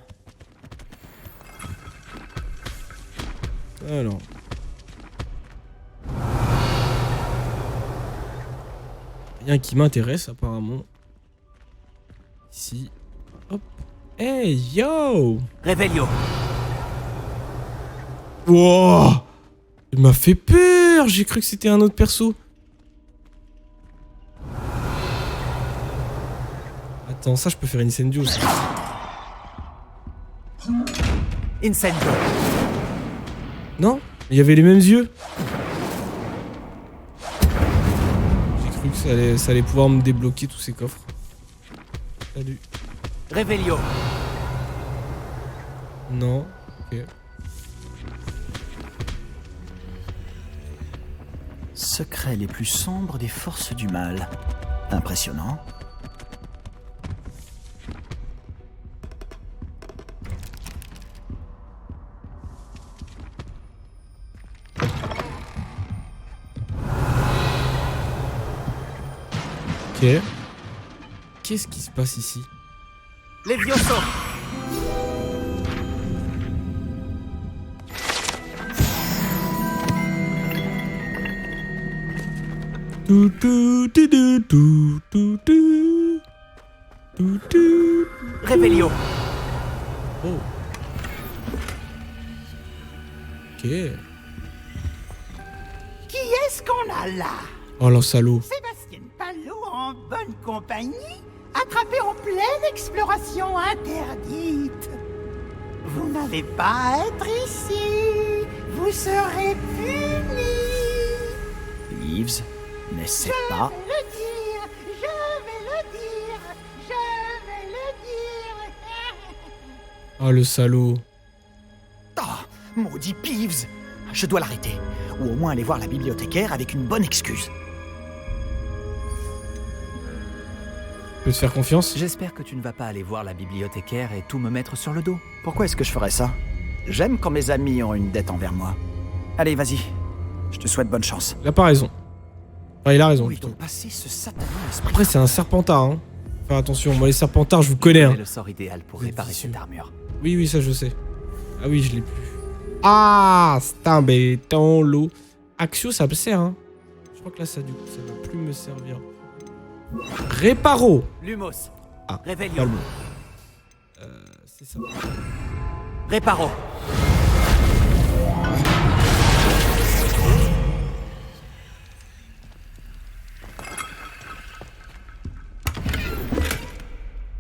Alors. Rien qui m'intéresse, apparemment. Ici. Hop. Hey, yo! Réveillon. Wow! Il m'a fait peur! J'ai cru que c'était un autre perso. Attends, ça, je peux faire Incendio, ça. Incendio. Non? Il y avait les mêmes yeux? J'ai cru que ça allait pouvoir me débloquer tous ces coffres. Salut. Réveillon. Non. Ok. Secrets les plus sombres des forces du mal. Impressionnant. Ok. Qu'est-ce qui se passe ici? Les Vioso. Tout, tout, tout, tout, tout, tout, tout, tout, tout. Réveillon. Oh. Ok. Qui est-ce qu'on a là? Oh le salaud. Sébastien Palot en bonne compagnie, attrapé en pleine exploration interdite. Vous n'allez pas être ici. Vous serez punis. Peeves, n'essaie pas. Je vais le dire. Je vais le dire. Je vais le dire. Oh le salaud. Ah, maudit Peeves. Je dois l'arrêter. Ou au moins aller voir la bibliothécaire avec une bonne excuse. Tu peux te faire confiance? J'espère que tu ne vas pas aller voir la bibliothécaire et tout me mettre sur le dos. Pourquoi est-ce que je ferais ça? J'aime quand mes amis ont une dette envers moi. Allez, vas-y. Je te souhaite bonne chance. Il a pas raison. Enfin, il a raison Où est plutôt. donc passé ce satané esprit? Après, c'est un serpentard, hein. Faire attention, moi les serpentards, je vous connais, hein. C'est le sort idéal pour réparer cette armure. Oui, oui, ça je sais. Ah oui, je l'ai plus. Ah, c'est un béton, l'eau. Axio, ça me sert, hein. Je crois que là, ça, du coup, ça va plus me servir. Réparo. Lumos. Ah, Réveillon. pas le mot. C'est ça. Réparo.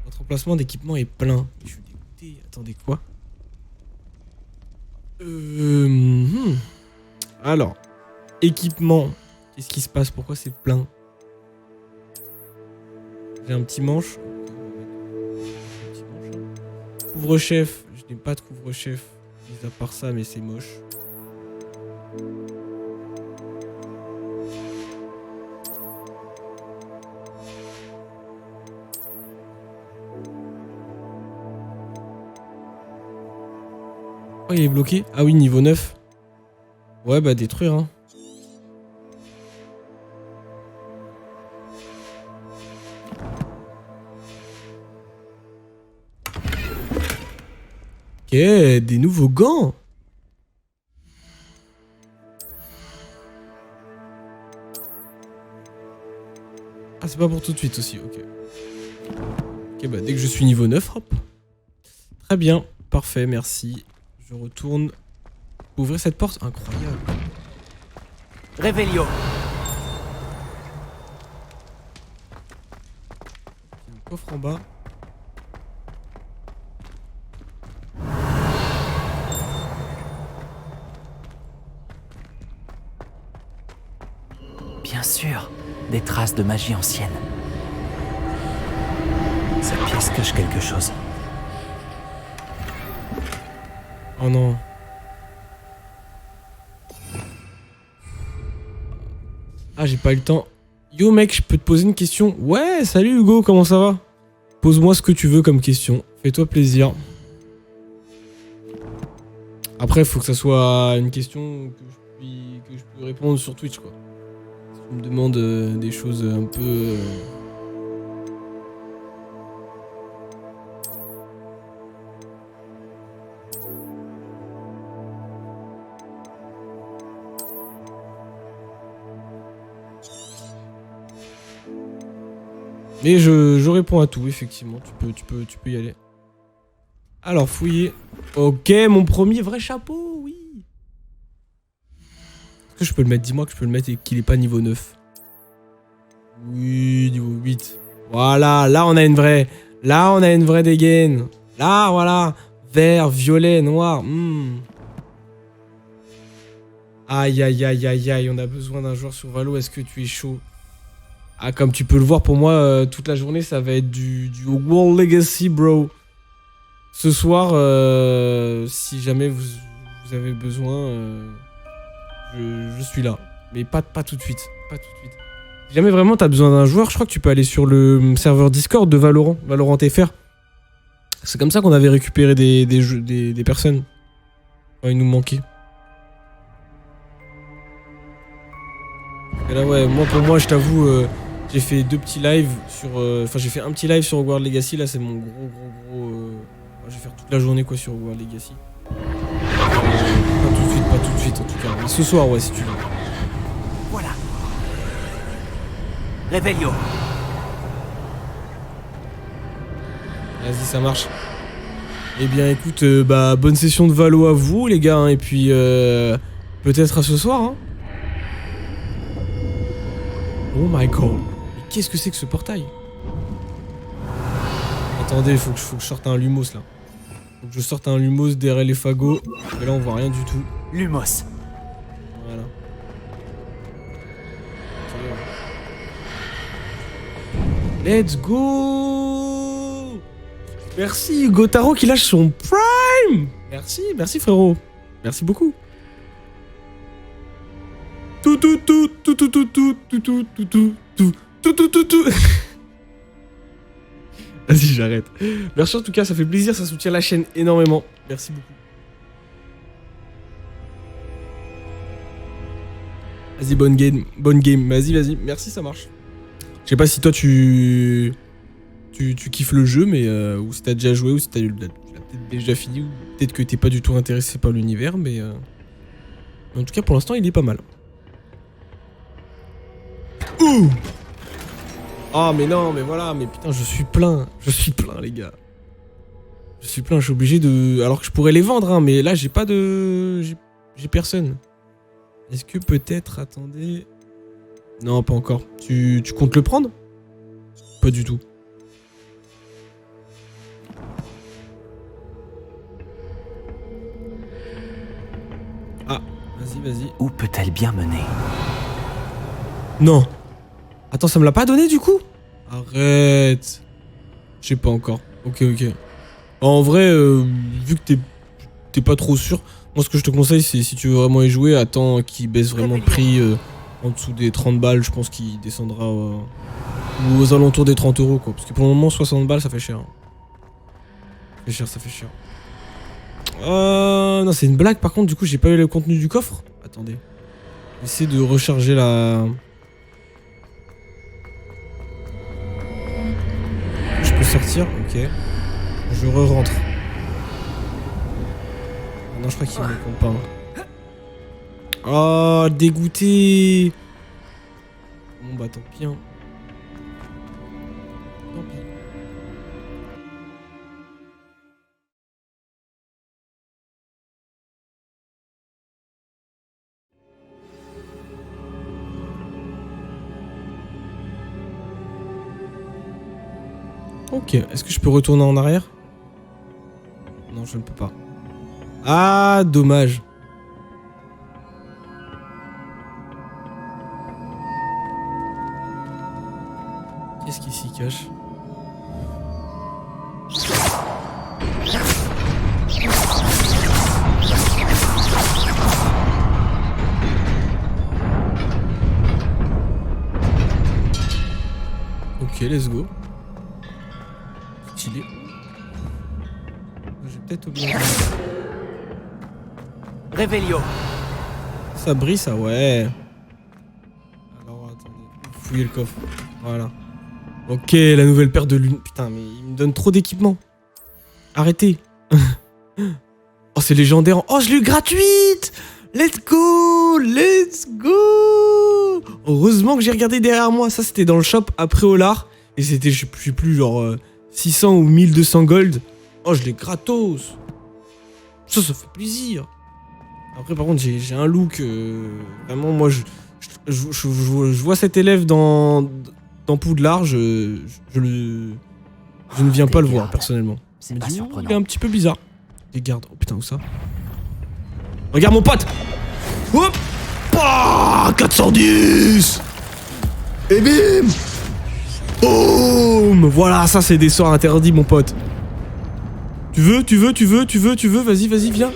Votre emplacement d'équipement est plein. Je suis dégoûté. Attendez, quoi? Alors, équipement. Qu'est-ce qui se passe? Pourquoi c'est plein? J'ai un petit manche. Couvre-chef. Je n'ai pas de couvre-chef. Mis à part ça, mais c'est moche. Oh, il est bloqué? Ah oui, niveau 9. Ouais, bah détruire, hein. Ok, des nouveaux gants. Ah, c'est pas pour tout de suite aussi, ok. Ok, bah dès que je suis niveau 9, hop. Très bien, parfait, merci. Je retourne ouvrir cette porte. Incroyable. Réveillon. Il y a un coffre en bas. Bien sûr, des traces de magie ancienne. Cette pièce cache quelque chose. Oh non. Ah, j'ai pas eu le temps. Yo mec, je peux te poser une question? Ouais, salut Hugo, comment ça va? Pose-moi ce que tu veux comme question. Fais-toi plaisir. Après, faut que ça soit une question que je peux répondre sur Twitch, quoi. Si tu me demandes des choses un peu... Mais je réponds à tout, effectivement. Tu peux y aller. Alors, fouiller. Ok, mon premier vrai chapeau, oui. Est-ce que je peux le mettre? Dis-moi que je peux le mettre et qu'il est pas niveau 9. Oui, niveau 8. Voilà, là on a une vraie. Là on a une vraie dégaine. Là, voilà. Vert, violet, noir. Aïe, aïe, aïe, aïe, aïe. On a besoin d'un joueur sur Valo. Est-ce que tu es chaud? Ah, comme tu peux le voir, pour moi, toute la journée, ça va être du Hogwarts Legacy, bro. Ce soir, si jamais vous avez besoin, je suis là. Mais pas tout de suite. Pas tout de suite. Si jamais vraiment t'as besoin d'un joueur, je crois que tu peux aller sur le serveur Discord de Valorant, Valorant FR. C'est comme ça qu'on avait récupéré des personnes. Ouais, il nous manquait. Et là, ouais, pour moi, je t'avoue... j'ai fait 2 petits lives sur... Enfin, j'ai fait un petit live sur Hogwarts Legacy. Là, c'est mon gros... je vais faire toute la journée, quoi, sur Hogwarts Legacy. Pas tout de suite, en tout cas. Mais ce soir, ouais, si tu veux. Voilà. Réveillon. Vas-y, ça marche. Eh bien, écoute, bonne session de Valo à vous, les gars. Hein, et puis, peut-être à ce soir, hein. Oh my god. Mais qu'est-ce que c'est que ce portail? Attendez, faut que je sorte un Lumos là. Faut que je sorte un Lumos derrière les fagots. Et là on voit rien du tout. Lumos. Voilà. Let's go. Merci Gotaro qui lâche son prime. Merci frérot. Merci beaucoup. Tout. Vas-y, j'arrête. Merci en tout cas, ça fait plaisir, ça soutient la chaîne énormément. Merci beaucoup. Vas-y, bonne game. Vas-y. Merci, ça marche. Je sais pas si toi tu kiffes le jeu, mais ou si t'as déjà joué, ou si t'as peut-être déjà fini, ou peut-être que t'es pas du tout intéressé par l'univers, mais en tout cas pour l'instant il est pas mal. Ouh! Oh mais non, mais voilà, mais putain, je suis plein, les gars. Je suis plein, je suis obligé de... Alors que je pourrais les vendre, hein, mais là, j'ai pas de... J'ai personne. Est-ce que peut-être... Attendez... Non, pas encore. Tu comptes le prendre? Pas du tout. Ah, vas-y. Où peut-elle bien mener? Non. Attends, ça me l'a pas donné du coup? Arrête. Je sais pas encore. Ok. En vrai, vu que t'es pas trop sûr, moi ce que je te conseille, c'est si tu veux vraiment y jouer, attends qu'il baisse vraiment le prix en dessous des 30 balles. Je pense qu'il descendra ou aux alentours des 30 € quoi. Parce que pour le moment, 60 balles, ça fait cher. Ça fait cher. Non, c'est une blague par contre, du coup, j'ai pas eu le contenu du coffre. Attendez. J'essaie de recharger la... Je peux sortir? Ok. Je re-rentre. Non, je crois qu'il me compte pas. Oh, dégoûté. Bon bah tant pis. Hein. Tant pis. Ok, est-ce que je peux retourner en arrière? Non, je ne peux pas. Ah, dommage. Qu'est-ce qui s'y cache? Ok, let's go. Stylé. J'ai peut-être oublié. Réveillon. Ça brille, ça, ouais. Alors, attendez. Fouiller le coffre. Voilà. Ok, la nouvelle paire de lunettes. Putain, mais il me donne trop d'équipement. Arrêtez. Oh, c'est légendaire. Oh, je l'ai eu gratuite. Let's go. Heureusement que j'ai regardé derrière moi. Ça, c'était dans le shop après Olar. Et c'était, je sais plus, genre 600 ou 1200 gold. Oh, je l'ai gratos. Ça fait plaisir. Après, par contre, j'ai un look... vraiment, moi, je vois cet élève dans Poudlard, je ne viens pas le voir, personnellement. C'est pas surprenant. Il est un petit peu bizarre. Les gardes. Oh putain, où ça? Regarde mon pote. Hop. 410. Et bim. Boum. Voilà, ça c'est des sorts interdits, mon pote. Tu veux, vas-y, viens.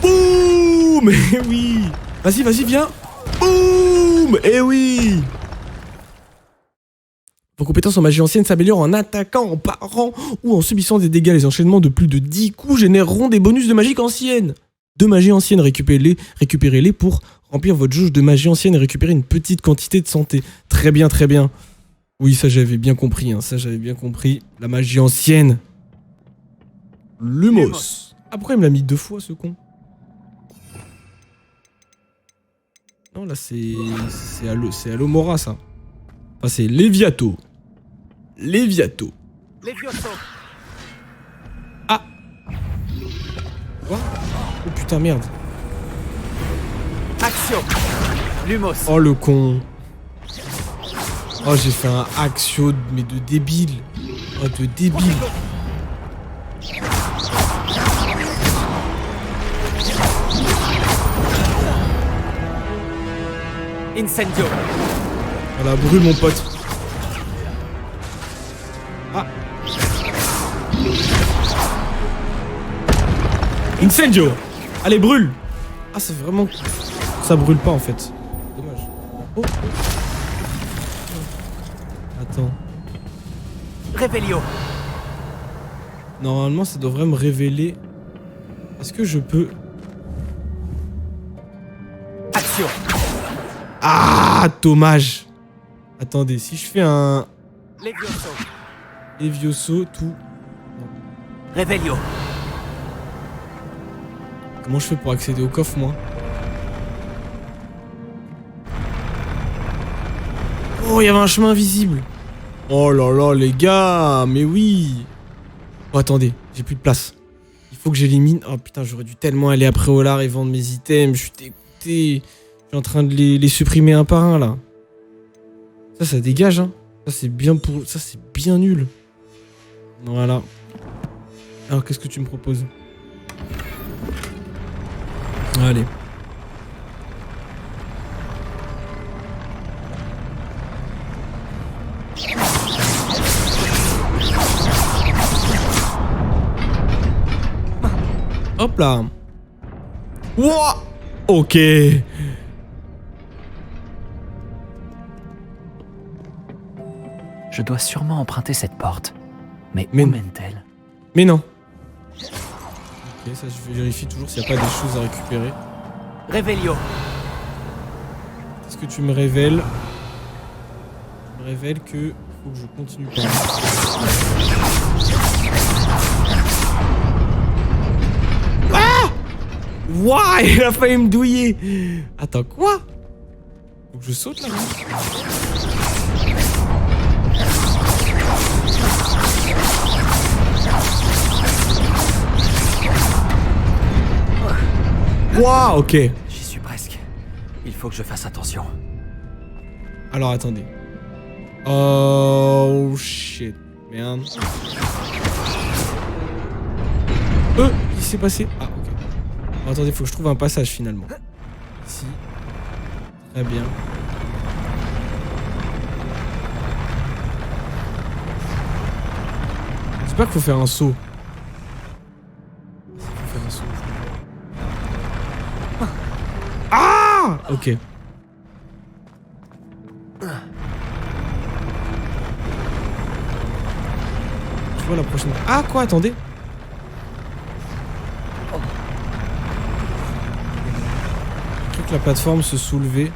Boum. Eh oui. Vas-y, viens. Boum. Eh oui. Vos compétences en magie ancienne s'améliorent en attaquant, en parant ou en subissant des dégâts. Les enchaînements de plus de 10 coups généreront des bonus de magie ancienne. De magie ancienne, récupérez-les pour remplir votre jauge de magie ancienne et récupérer une petite quantité de santé. Très bien. Oui, ça j'avais bien compris, La magie ancienne. Lumos. Ah, pourquoi il me l'a mis 2 fois, ce con? Non, là c'est à l'Omora, ça. Enfin, c'est Léviato. Ah. Quoi? Oh putain, merde. Action. Lumos. Oh le con. Oh, j'ai fait un Axio, mais de débile. Oh, de débile. Incendio. Voilà, brûle mon pote. Ah. Incendio. Allez, brûle. Ah, c'est vraiment... Ça brûle pas, en fait. Dommage. Oh. Attends. Réveillon. Normalement, ça devrait me révéler... Est-ce que je peux... Action. Ah, dommage. Attendez, si je fais un... Levioso, tout... Non. Réveillon. Comment je fais pour accéder au coffre, moi? Oh, il y avait un chemin invisible. Oh là là, les gars, mais oui. Oh, attendez, j'ai plus de place. Il faut que j'élimine. Oh putain, j'aurais dû tellement aller après Olar et vendre mes items. Je suis dégoûté. Je suis en train de les supprimer un par un, là. Ça dégage, hein. Ça, c'est bien pour... Ça, c'est bien nul. Voilà. Alors, qu'est-ce que tu me proposes? Allez. Hop là. Wouah. Ok. Je dois sûrement emprunter cette porte. Mais Mais- où mène-t-elle? Mais non. Ok, ça je vérifie toujours s'il n'y a pas des choses à récupérer. Révélio. Est-ce que tu me révèles? Tu me révèles que faut que je continue par là. Ah! Ouah, il a failli me douiller. Attends, quoi? Faut que je saute là? Ouah, ok. J'y suis presque. Il faut que je fasse attention. Alors attendez. Oh shit, merde. Qu'est-ce qui s'est passé? Ah ok. Bon, attendez, faut que je trouve un passage finalement. Ici. Très bien. C'est pas qu'il faut faire un saut. Il faut faire un saut. Ah! Ok. Je vois la prochaine. Ah quoi, attendez. J'ai cru que la plateforme se soulevait.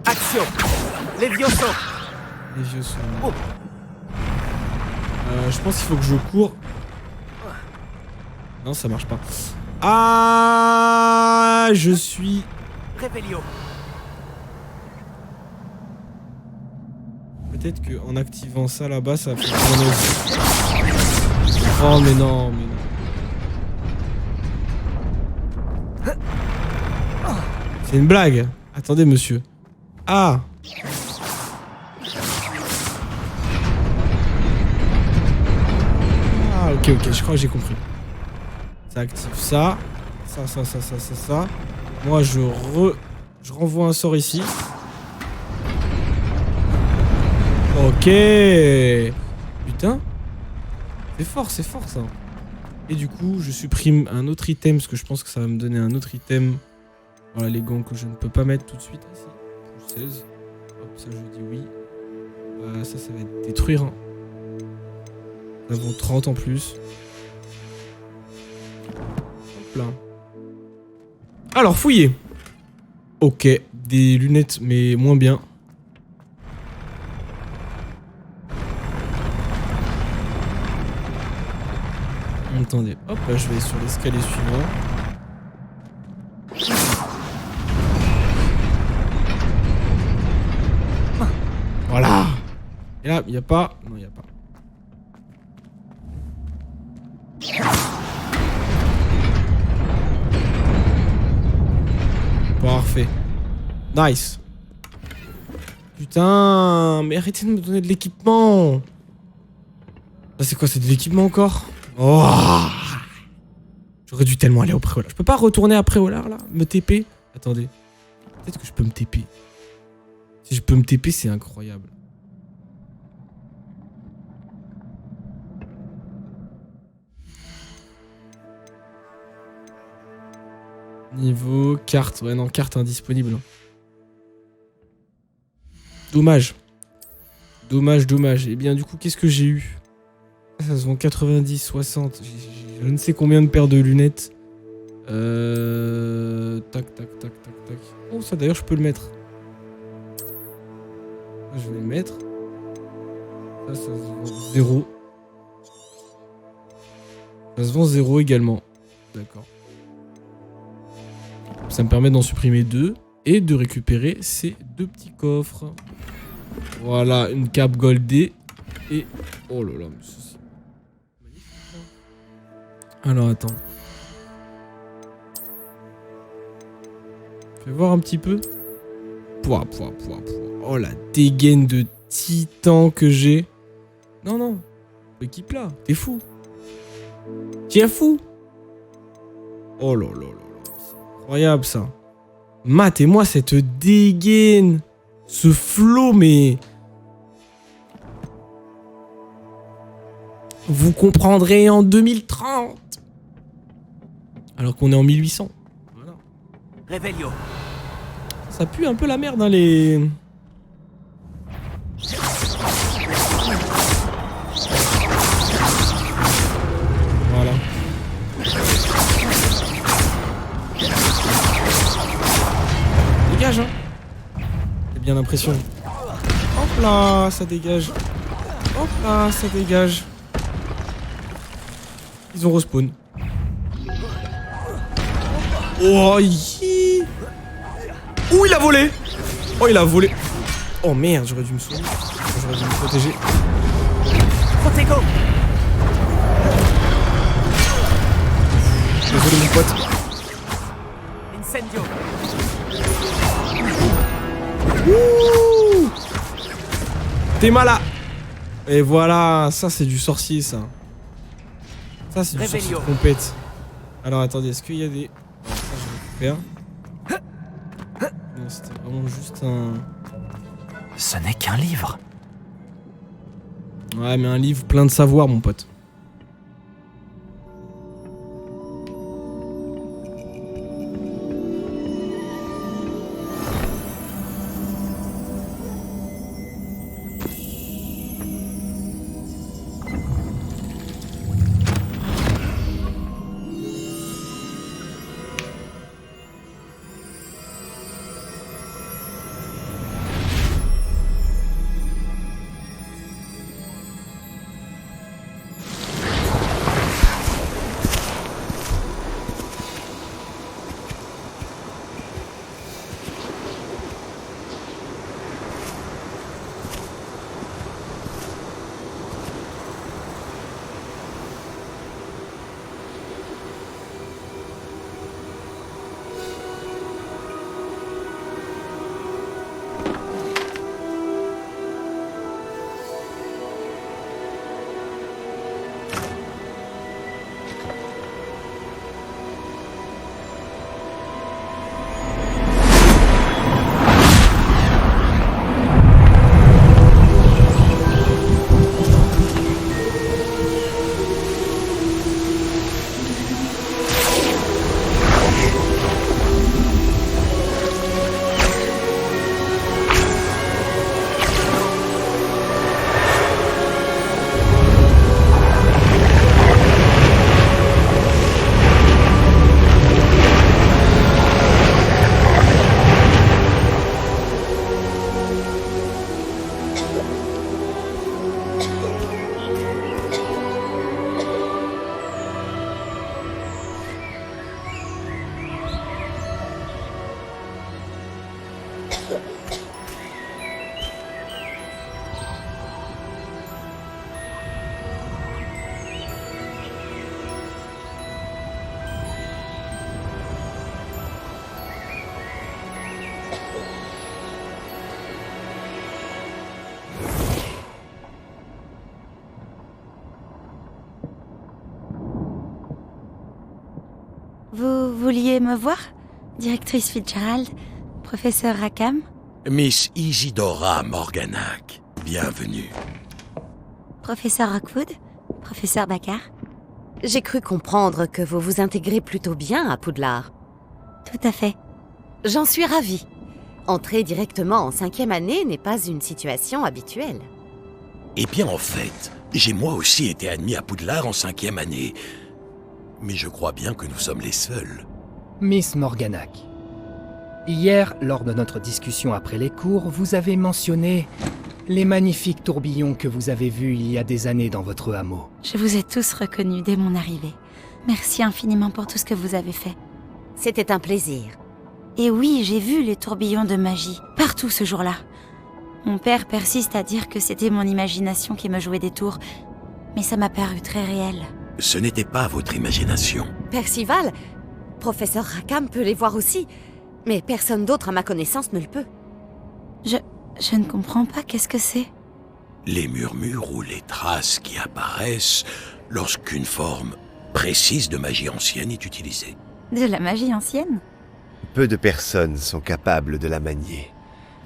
Action. Levioso. Les vieux sont... je pense qu'il faut que je cours. Non, ça marche pas. Ah, je suis... Révélio. Peut-être qu'en activant ça là-bas, ça va fonctionner aussi. Oh, mais non, mais non. C'est une blague. Attendez, monsieur. Ah. Ah, ok, je crois que j'ai compris. Ça active ça. Ça. Moi, je renvoie un sort ici. Ok. Putain. C'est fort ça. Et du coup, je supprime un autre item parce que je pense que ça va me donner un autre item. Voilà les gants que je ne peux pas mettre tout de suite. Ici. 16. Hop, ça je dis oui. Ça va être détruire. Hein. Ça vaut 30 en plus. Hop là. Alors, fouiller. Ok, des lunettes mais moins bien. Attendez, hop là je vais sur l'escalier suivant. Voilà. Et là, il n'y a pas... Non, il n'y a pas. Parfait. Nice. Putain, mais arrêtez de me donner de l'équipement. Ça c'est quoi, c'est de l'équipement encore? Oh, j'aurais dû tellement aller au Préolard. Je peux pas retourner après Préolard là? Me TP? Attendez. Peut-être que je peux me TP. Si je peux me TP, c'est incroyable. Niveau carte. Ouais, non, carte indisponible. Dommage. Dommage. Et bien, du coup, qu'est-ce que j'ai eu? Ça se vend 90, 60. J'ai je ne sais combien de paires de lunettes. Tac. Oh, ça d'ailleurs, je peux le mettre. Ça, je vais le mettre. Ça se vend 0. Ça se vend 0 également. D'accord. Ça me permet d'en supprimer 2. et de récupérer ces 2 petits coffres. Voilà, une cape goldée et... Oh là là, mais ça c'est magnifique. Alors attends. Fais voir un petit peu. Pouah. Oh la dégaine de titan que j'ai. Non, non. L'équipe là, t'es fou. T'es fou. Oh là là là là. C'est incroyable ça. Matez-moi cette dégaine. Ce flow, mais... Vous comprendrez en 2030. Alors qu'on est en 1800. Voilà. Réveillon. Ça pue un peu la merde, hein, les... Voilà. Dégage, hein. J'ai bien l'impression. Hop là, ça dégage. Hop là, ça dégage. Ils ont respawn. Oh, yi. Ouh, il a volé. Oh, il a volé. Oh merde, j'aurais dû me sauver. J'aurais dû me protéger. Protego. Désolé mon pote. Incendio. Ouh. T'es malade. Et voilà, ça c'est du sorcier ça. Ça c'est du sorcier de compète. Alors attendez, est-ce qu'il y a des... Alors, ça je récupère. Non, c'était vraiment juste un... Ce n'est qu'un livre. Ouais, mais un livre plein de savoir, mon pote. Vous vouliez me voir, directrice Fitzgerald, professeur Rackham? Miss Isidora Morganac, bienvenue. Professeur Rockwood, professeur Baccar. J'ai cru comprendre que vous vous intégrez plutôt bien à Poudlard. Tout à fait. J'en suis ravie. Entrer directement en 5e année n'est pas une situation habituelle. Eh bien, en fait, j'ai moi aussi été admis à Poudlard en 5e année. Mais je crois bien que nous sommes les seuls. Miss Morganac, hier, lors de notre discussion après les cours, vous avez mentionné les magnifiques tourbillons que vous avez vus il y a des années dans votre hameau. Je vous ai tous reconnus dès mon arrivée. Merci infiniment pour tout ce que vous avez fait. C'était un plaisir. Et oui, j'ai vu les tourbillons de magie, partout ce jour-là. Mon père persiste à dire que c'était mon imagination qui me jouait des tours, mais ça m'a paru très réel. Ce n'était pas votre imagination. Percival, professeur Rackham peut les voir aussi, mais personne d'autre à ma connaissance ne le peut. Je ne comprends pas, qu'est-ce que c'est? Les murmures ou les traces qui apparaissent lorsqu'une forme précise de magie ancienne est utilisée. De la magie ancienne? Peu de personnes sont capables de la manier.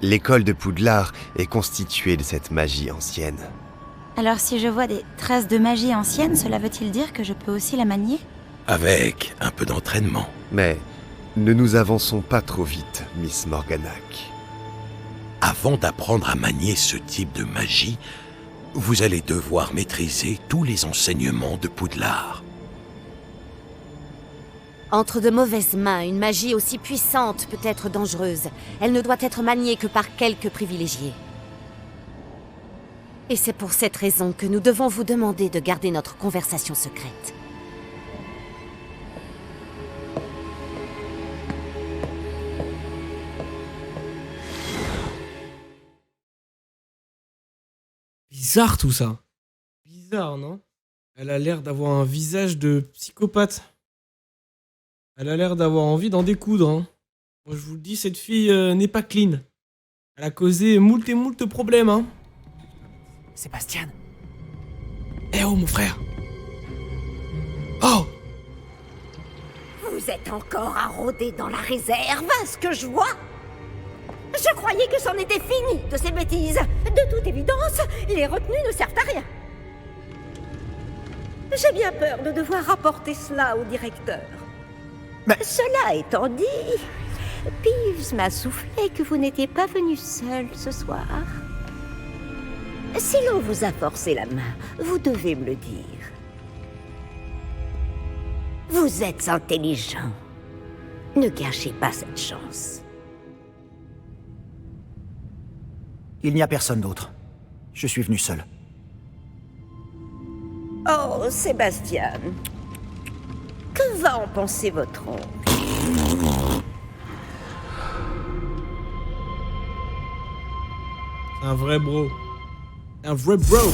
L'école de Poudlard est constituée de cette magie ancienne. Alors si je vois des traces de magie ancienne, cela veut-il dire que je peux aussi la manier? Avec un peu d'entraînement. Mais ne nous avançons pas trop vite, Miss Morganac. Avant d'apprendre à manier ce type de magie, vous allez devoir maîtriser tous les enseignements de Poudlard. Entre de mauvaises mains, une magie aussi puissante peut être dangereuse. Elle ne doit être maniée que par quelques privilégiés. Et c'est pour cette raison que nous devons vous demander de garder notre conversation secrète. Bizarre tout ça. Bizarre, non? Elle a l'air d'avoir un visage de psychopathe. Elle a l'air d'avoir envie d'en découdre. Hein. Moi je vous le dis, cette fille n'est pas clean. Elle a causé moult et moult problèmes. Hein. Sébastien. Eh oh mon frère. Oh. Vous êtes encore à rôder dans la réserve, à ce que je vois. Je croyais que c'en était fini de ces bêtises. De toute évidence, les retenues ne servent à rien. J'ai bien peur de devoir rapporter cela au directeur. Cela étant dit, Peeves m'a soufflé que vous n'étiez pas venu seul ce soir. Si l'on vous a forcé la main, vous devez me le dire. Vous êtes intelligent. Ne gâchez pas cette chance. Il n'y a personne d'autre. Je suis venu seul. Oh, Sébastien. Que va en penser votre oncle? Un vrai bro. Un vrai bro.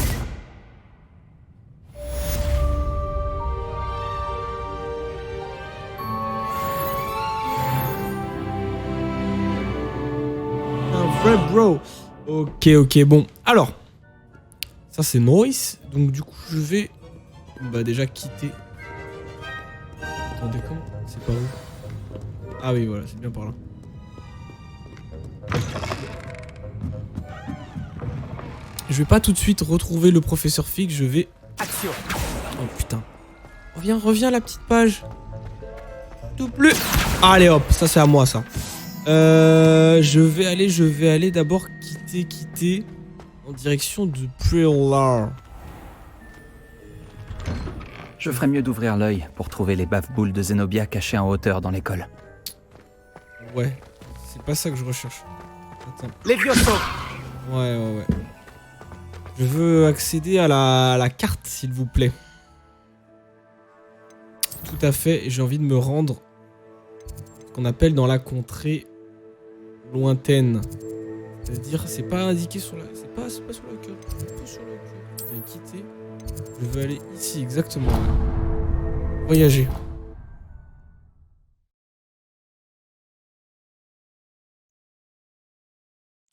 Un vrai bro. Ok, bon. Alors. Ça c'est Norris. Donc du coup je vais déjà quitter. Attendez, comment? C'est pas où? Ah oui, voilà, c'est bien par là. Je vais pas tout de suite retrouver le professeur Fig, je vais... Action. Oh putain. Reviens la petite page. Tout plus. Allez hop, ça c'est à moi ça. Je vais aller d'abord quitter en direction de Poudlard. Je ferais mieux d'ouvrir l'œil pour trouver les bave-boules de Zenobia cachées en hauteur dans l'école. Ouais, c'est pas ça que je recherche. Attends. Les Vioso. Ouais. Je veux accéder à la carte, s'il vous plaît. Tout à fait, et j'ai envie de me rendre ce qu'on appelle dans la contrée lointaine. C'est-à-dire, c'est pas indiqué sur la... C'est pas sur la carte. C'est pas sur la carte. Je vais quitter. Je veux aller ici, exactement. Voyager.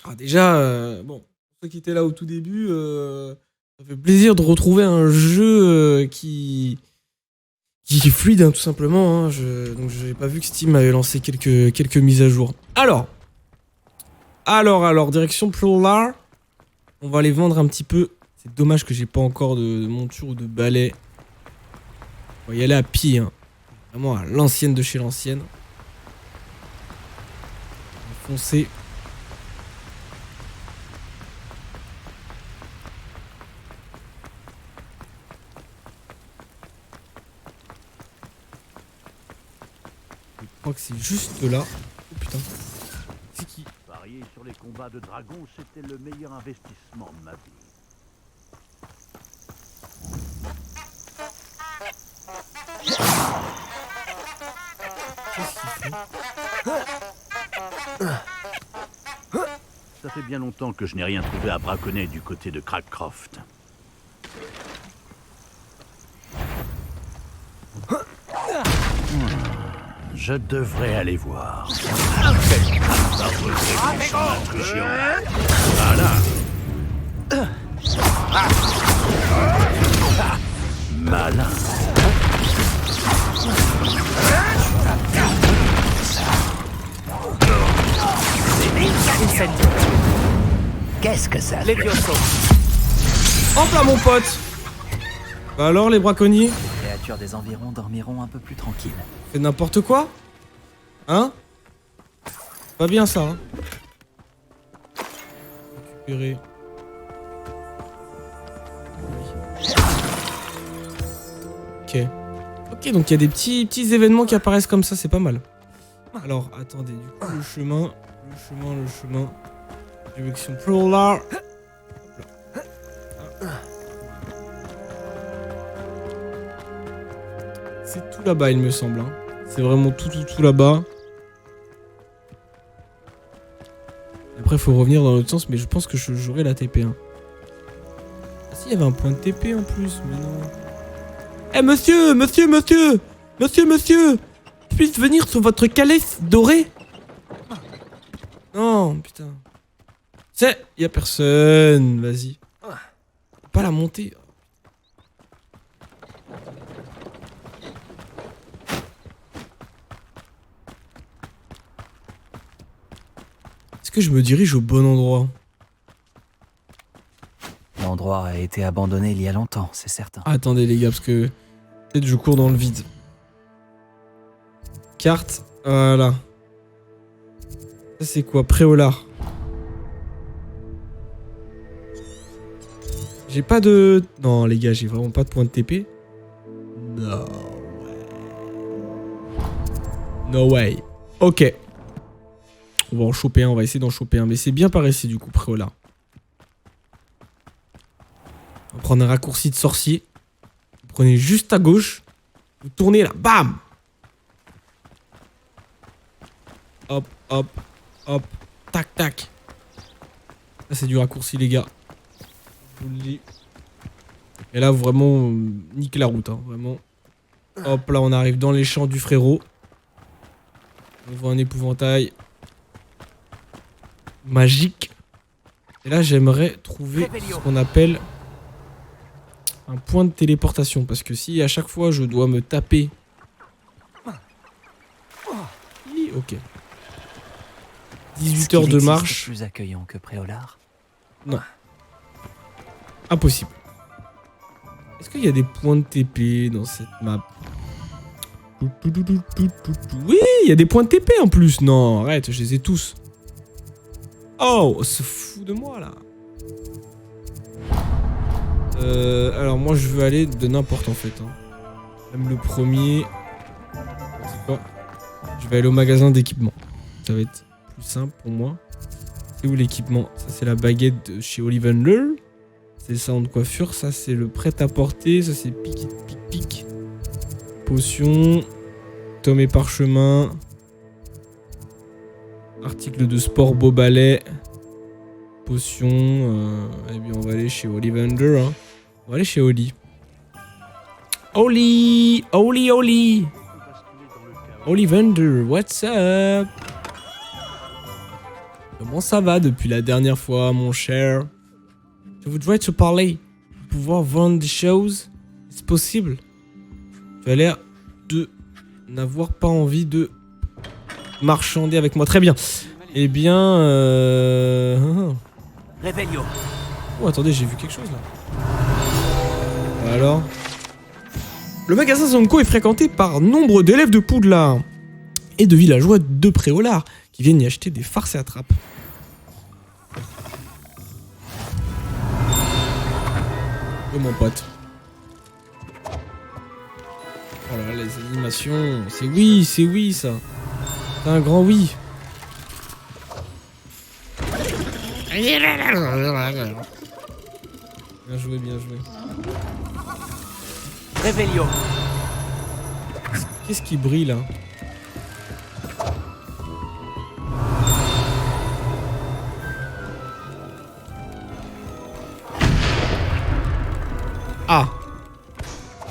Ah, déjà, bon, pour ceux qui étaient là au tout début, ça fait plaisir de retrouver un jeu qui est fluide, hein, tout simplement. Hein. Donc, j'ai pas vu que Steam avait lancé quelques mises à jour. Alors, direction Poudlard. On va les vendre un petit peu. C'est dommage que j'ai pas encore de monture ou de balai. On va y aller à pied, hein. Vraiment à l'ancienne de chez l'ancienne. Foncer. Je crois que c'est juste là. Oh putain. C'est qui? Parier sur les combats de dragons, c'était le meilleur investissement de ma vie. Qu'est-ce qu'il fait? Ça fait bien longtemps que je n'ai rien trouvé à braconner du côté de Crackcroft. Je devrais aller voir. Voilà. Malin. Qu'est-ce que ça Les biosos. Hop là, mon pote. Bah alors, les braconniers? Les créatures des environs dormiront un peu plus tranquilles. Fait n'importe quoi? Hein? Pas bien ça, hein? Récupérer. Ok. Ok, donc il y a des petits événements qui apparaissent comme ça, c'est pas mal. Alors, attendez, du coup, le chemin. Direction Poudlard. C'est tout là-bas, il me semble. Hein. C'est vraiment tout là-bas. Après, il faut revenir dans l'autre sens, mais je pense que j'aurai la TP. Hein. Ah si, il y avait un point de TP en plus, mais non. Eh monsieur! Je puisse venir sur votre calice doré? Non, putain. C'est, y a personne, vas-y. Pas la montée. Est-ce que je me dirige au bon endroit? L'endroit a été abandonné il y a longtemps, c'est certain. Attendez les gars, parce que peut-être je cours dans le vide. Carte, voilà. Ça c'est quoi? Préolard. J'ai pas de... Non les gars, j'ai vraiment pas de point de TP. No way. No way. Ok. On va en choper un, on va essayer d'en choper un. Mais c'est bien par ici du coup, Préolard. On va prendre un raccourci de sorcier. Vous prenez juste à gauche. Vous tournez là, bam! Hop, hop, hop, tac, tac. Ça c'est du raccourci les gars. Je vous le dis. Et là vraiment, nique la route, hein, vraiment. Hop, là on arrive dans les champs du frérot. On voit un épouvantail. Magique. Et là j'aimerais trouver ce qu'on appelle un point de téléportation. Parce que si à chaque fois je dois me taper... Ok. 18 heures de marche. Plus accueillant que Préolard? Non. Impossible. Est-ce qu'il y a des points de TP dans cette map? Oui, il y a des points de TP en plus. Non, arrête, je les ai tous. Oh, on se fout de moi là. Alors moi je veux aller de n'importe en fait. Hein. Même le premier. C'est quoi? Je vais aller au magasin d'équipement. Ça va être plus simple pour moi. C'est où l'équipement? Ça c'est la baguette de chez Ollivander. C'est le salon de coiffure. Ça c'est le prêt-à-porter. Ça c'est pic. Potion. Tome et parchemin. Article de sport beau balai. Potion. Et bien on va aller chez Ollivander. Hein. On va aller chez Oli. Oli. Ollivander, what's up? Comment ça va depuis la dernière fois, mon cher? Je voudrais te parler. Pouvoir vendre des choses. C'est possible. Tu as l'air de n'avoir pas envie de marchander avec moi. Très bien. Eh bien... Réveillon. Oh, attendez, j'ai vu quelque chose là. Alors... Le magasin Zonko est fréquenté par nombre d'élèves de Poudlard et de villageois de Préolard qui viennent y acheter des farces et attrapes. Oh mon pote. Oh là là, les animations. C'est oui ça. C'est un grand oui. Bien joué, bien joué. Réveillon. Qu'est-ce qui brille là?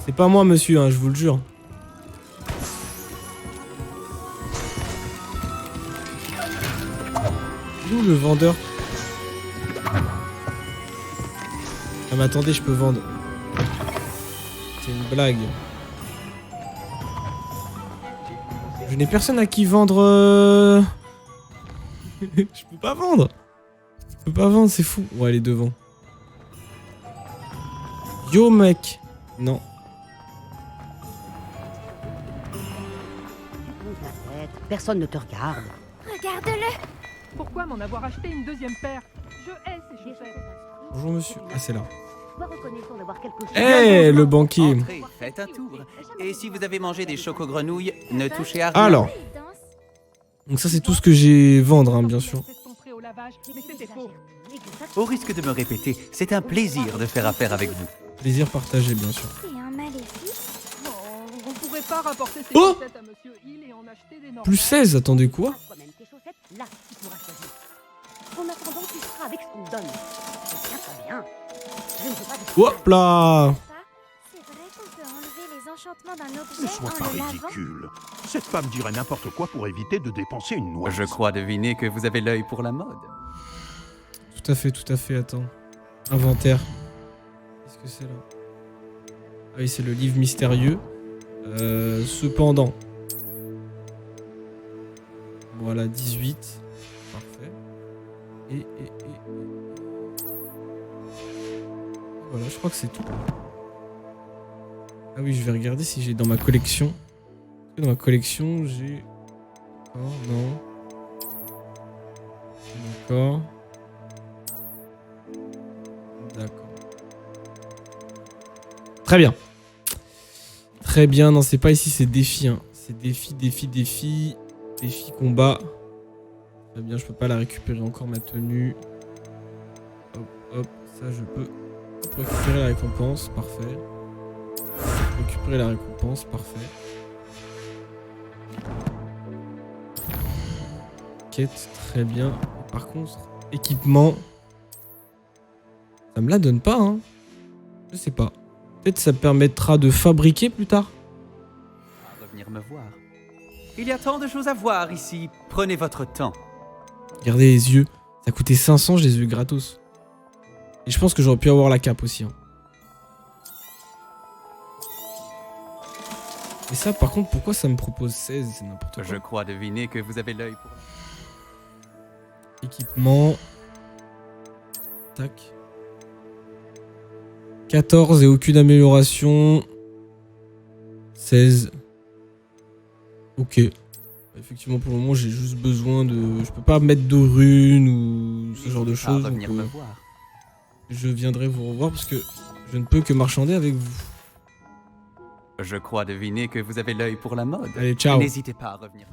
C'est pas moi, monsieur, hein, je vous le jure. Où le vendeur? Ah mais attendez, je peux vendre. C'est une blague. Je n'ai personne à qui vendre. Je peux pas vendre. Je peux pas vendre, c'est fou. On va aller devant. Yo mec. Non. Personne ne te regarde. Regarde-le. Pourquoi m'en avoir acheté une deuxième paire? Je hais ces chaussettes. Bonjour monsieur. Ah c'est là. Hey, le banquier. Entrez, faites un tour. Et si vous avez mangé des chocos-grenouilles, ne touchez à rien. Alors. Donc ça c'est tout ce que j'ai vendre, hein, bien sûr. Au risque de me répéter, c'est un plaisir de faire affaire avec vous. Plaisir partagé, bien sûr. C'est un maléfice. On pourrait pas rapporter ces Oh chaussettes à Monsieur Hill et en acheter des normales. Plus 16, attendez quoi? Là, tu pourras choisir. En attendant, tu seras avec ce qu'on te donne. C'est bien, très bien. Je ne veux pas de... Hop là. C'est vrai qu'on peut enlever les enchantements d'un Ne objet sois en pas le lavant. ridicule. Cette femme dirait n'importe quoi pour éviter de dépenser une noix. Je crois deviner que vous avez l'œil pour la mode. Tout à fait, attends. Inventaire. Qu'est-ce que c'est là? Ah oui, c'est le livre mystérieux. Cependant. Voilà, 18. Parfait. Et... Voilà, je crois que c'est tout. Ah oui, je vais regarder si j'ai dans ma collection. Dans ma collection, j'ai... D'accord, non. D'accord. D'accord. Très bien. Très bien, non, c'est pas ici, c'est défi. Hein. C'est défi. Défi combat. Très bien, je peux pas la récupérer encore, ma tenue. Hop, ça je peux récupérer la récompense, parfait. Récupérer la récompense, parfait. Quête, très bien. Par contre, équipement... Ça me la donne pas, hein. Je sais pas. Peut-être ça permettra de fabriquer plus tard. Revenir me voir. Il y a tant de choses à voir ici. Prenez votre temps. Regardez les yeux. Ça coûtait 500, je les ai eu gratos. Et je pense que j'aurais pu avoir la cape aussi. Hein. Et ça, par contre, pourquoi ça me propose 16? C'est n'importe quoi. Je crois deviner que vous avez l'œil pour... Équipement. Tac. 14 et aucune amélioration. 16. Ok. Effectivement, pour le moment, j'ai juste besoin de... Je peux pas mettre de runes ou ce genre de choses. Donc, me voir. je viendrai vous revoir parce que je ne peux que marchander avec vous. Je crois deviner que vous avez l'œil pour la mode. Allez, ciao. N'hésitez pas à revenir.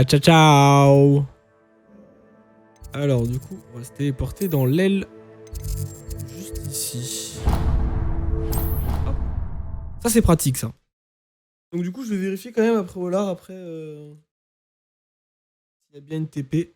Ciao. Alors, du coup, on va se téléporter dans l'aile. Juste ici. Hop. Ça, c'est pratique, ça. Donc, du coup, je vais vérifier quand même après Olar, après... s'il y a bien une TP.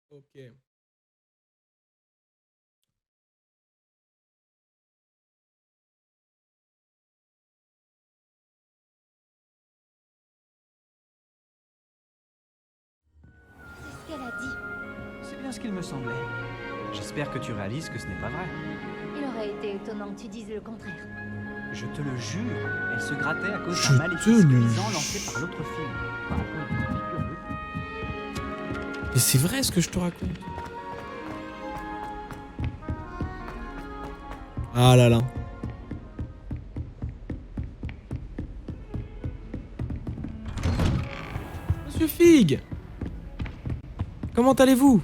Ok. C'est ce qu'elle a dit. C'est bien ce qu'il me semblait. J'espère que tu réalises que ce n'est pas vrai. Il aurait été étonnant que tu dises le contraire. Je te le jure, elle se grattait à cause Je d'un maléfice te le grisant lancé par l'autre fille. Mais c'est vrai ce que je te raconte. Ah là là. Monsieur Fig, comment allez-vous?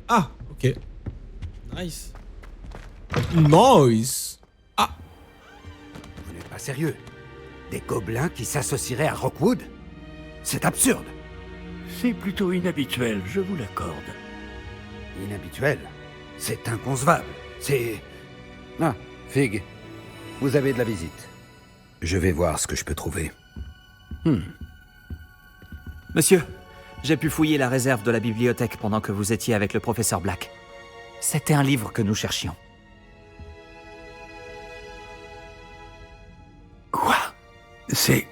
Ah, ok. Nice. Nice. Ah. pas sérieux. Des gobelins qui s'associeraient à Rookwood? C'est absurde. C'est plutôt inhabituel, je vous l'accorde. Inhabituel? C'est inconcevable. C'est... Ah, Fig, vous avez de la visite. Je vais voir ce que je peux trouver. Monsieur, j'ai pu fouiller la réserve de la bibliothèque pendant que vous étiez avec le professeur Black. C'était un livre que nous cherchions. Quoi? C'est...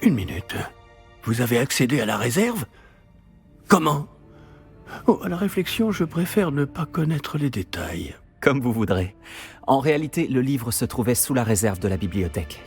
Une minute. Vous avez accédé à la réserve? Comment? Oh, à la réflexion, je préfère ne pas connaître les détails. Comme vous voudrez. En réalité, le livre se trouvait sous la réserve de la bibliothèque.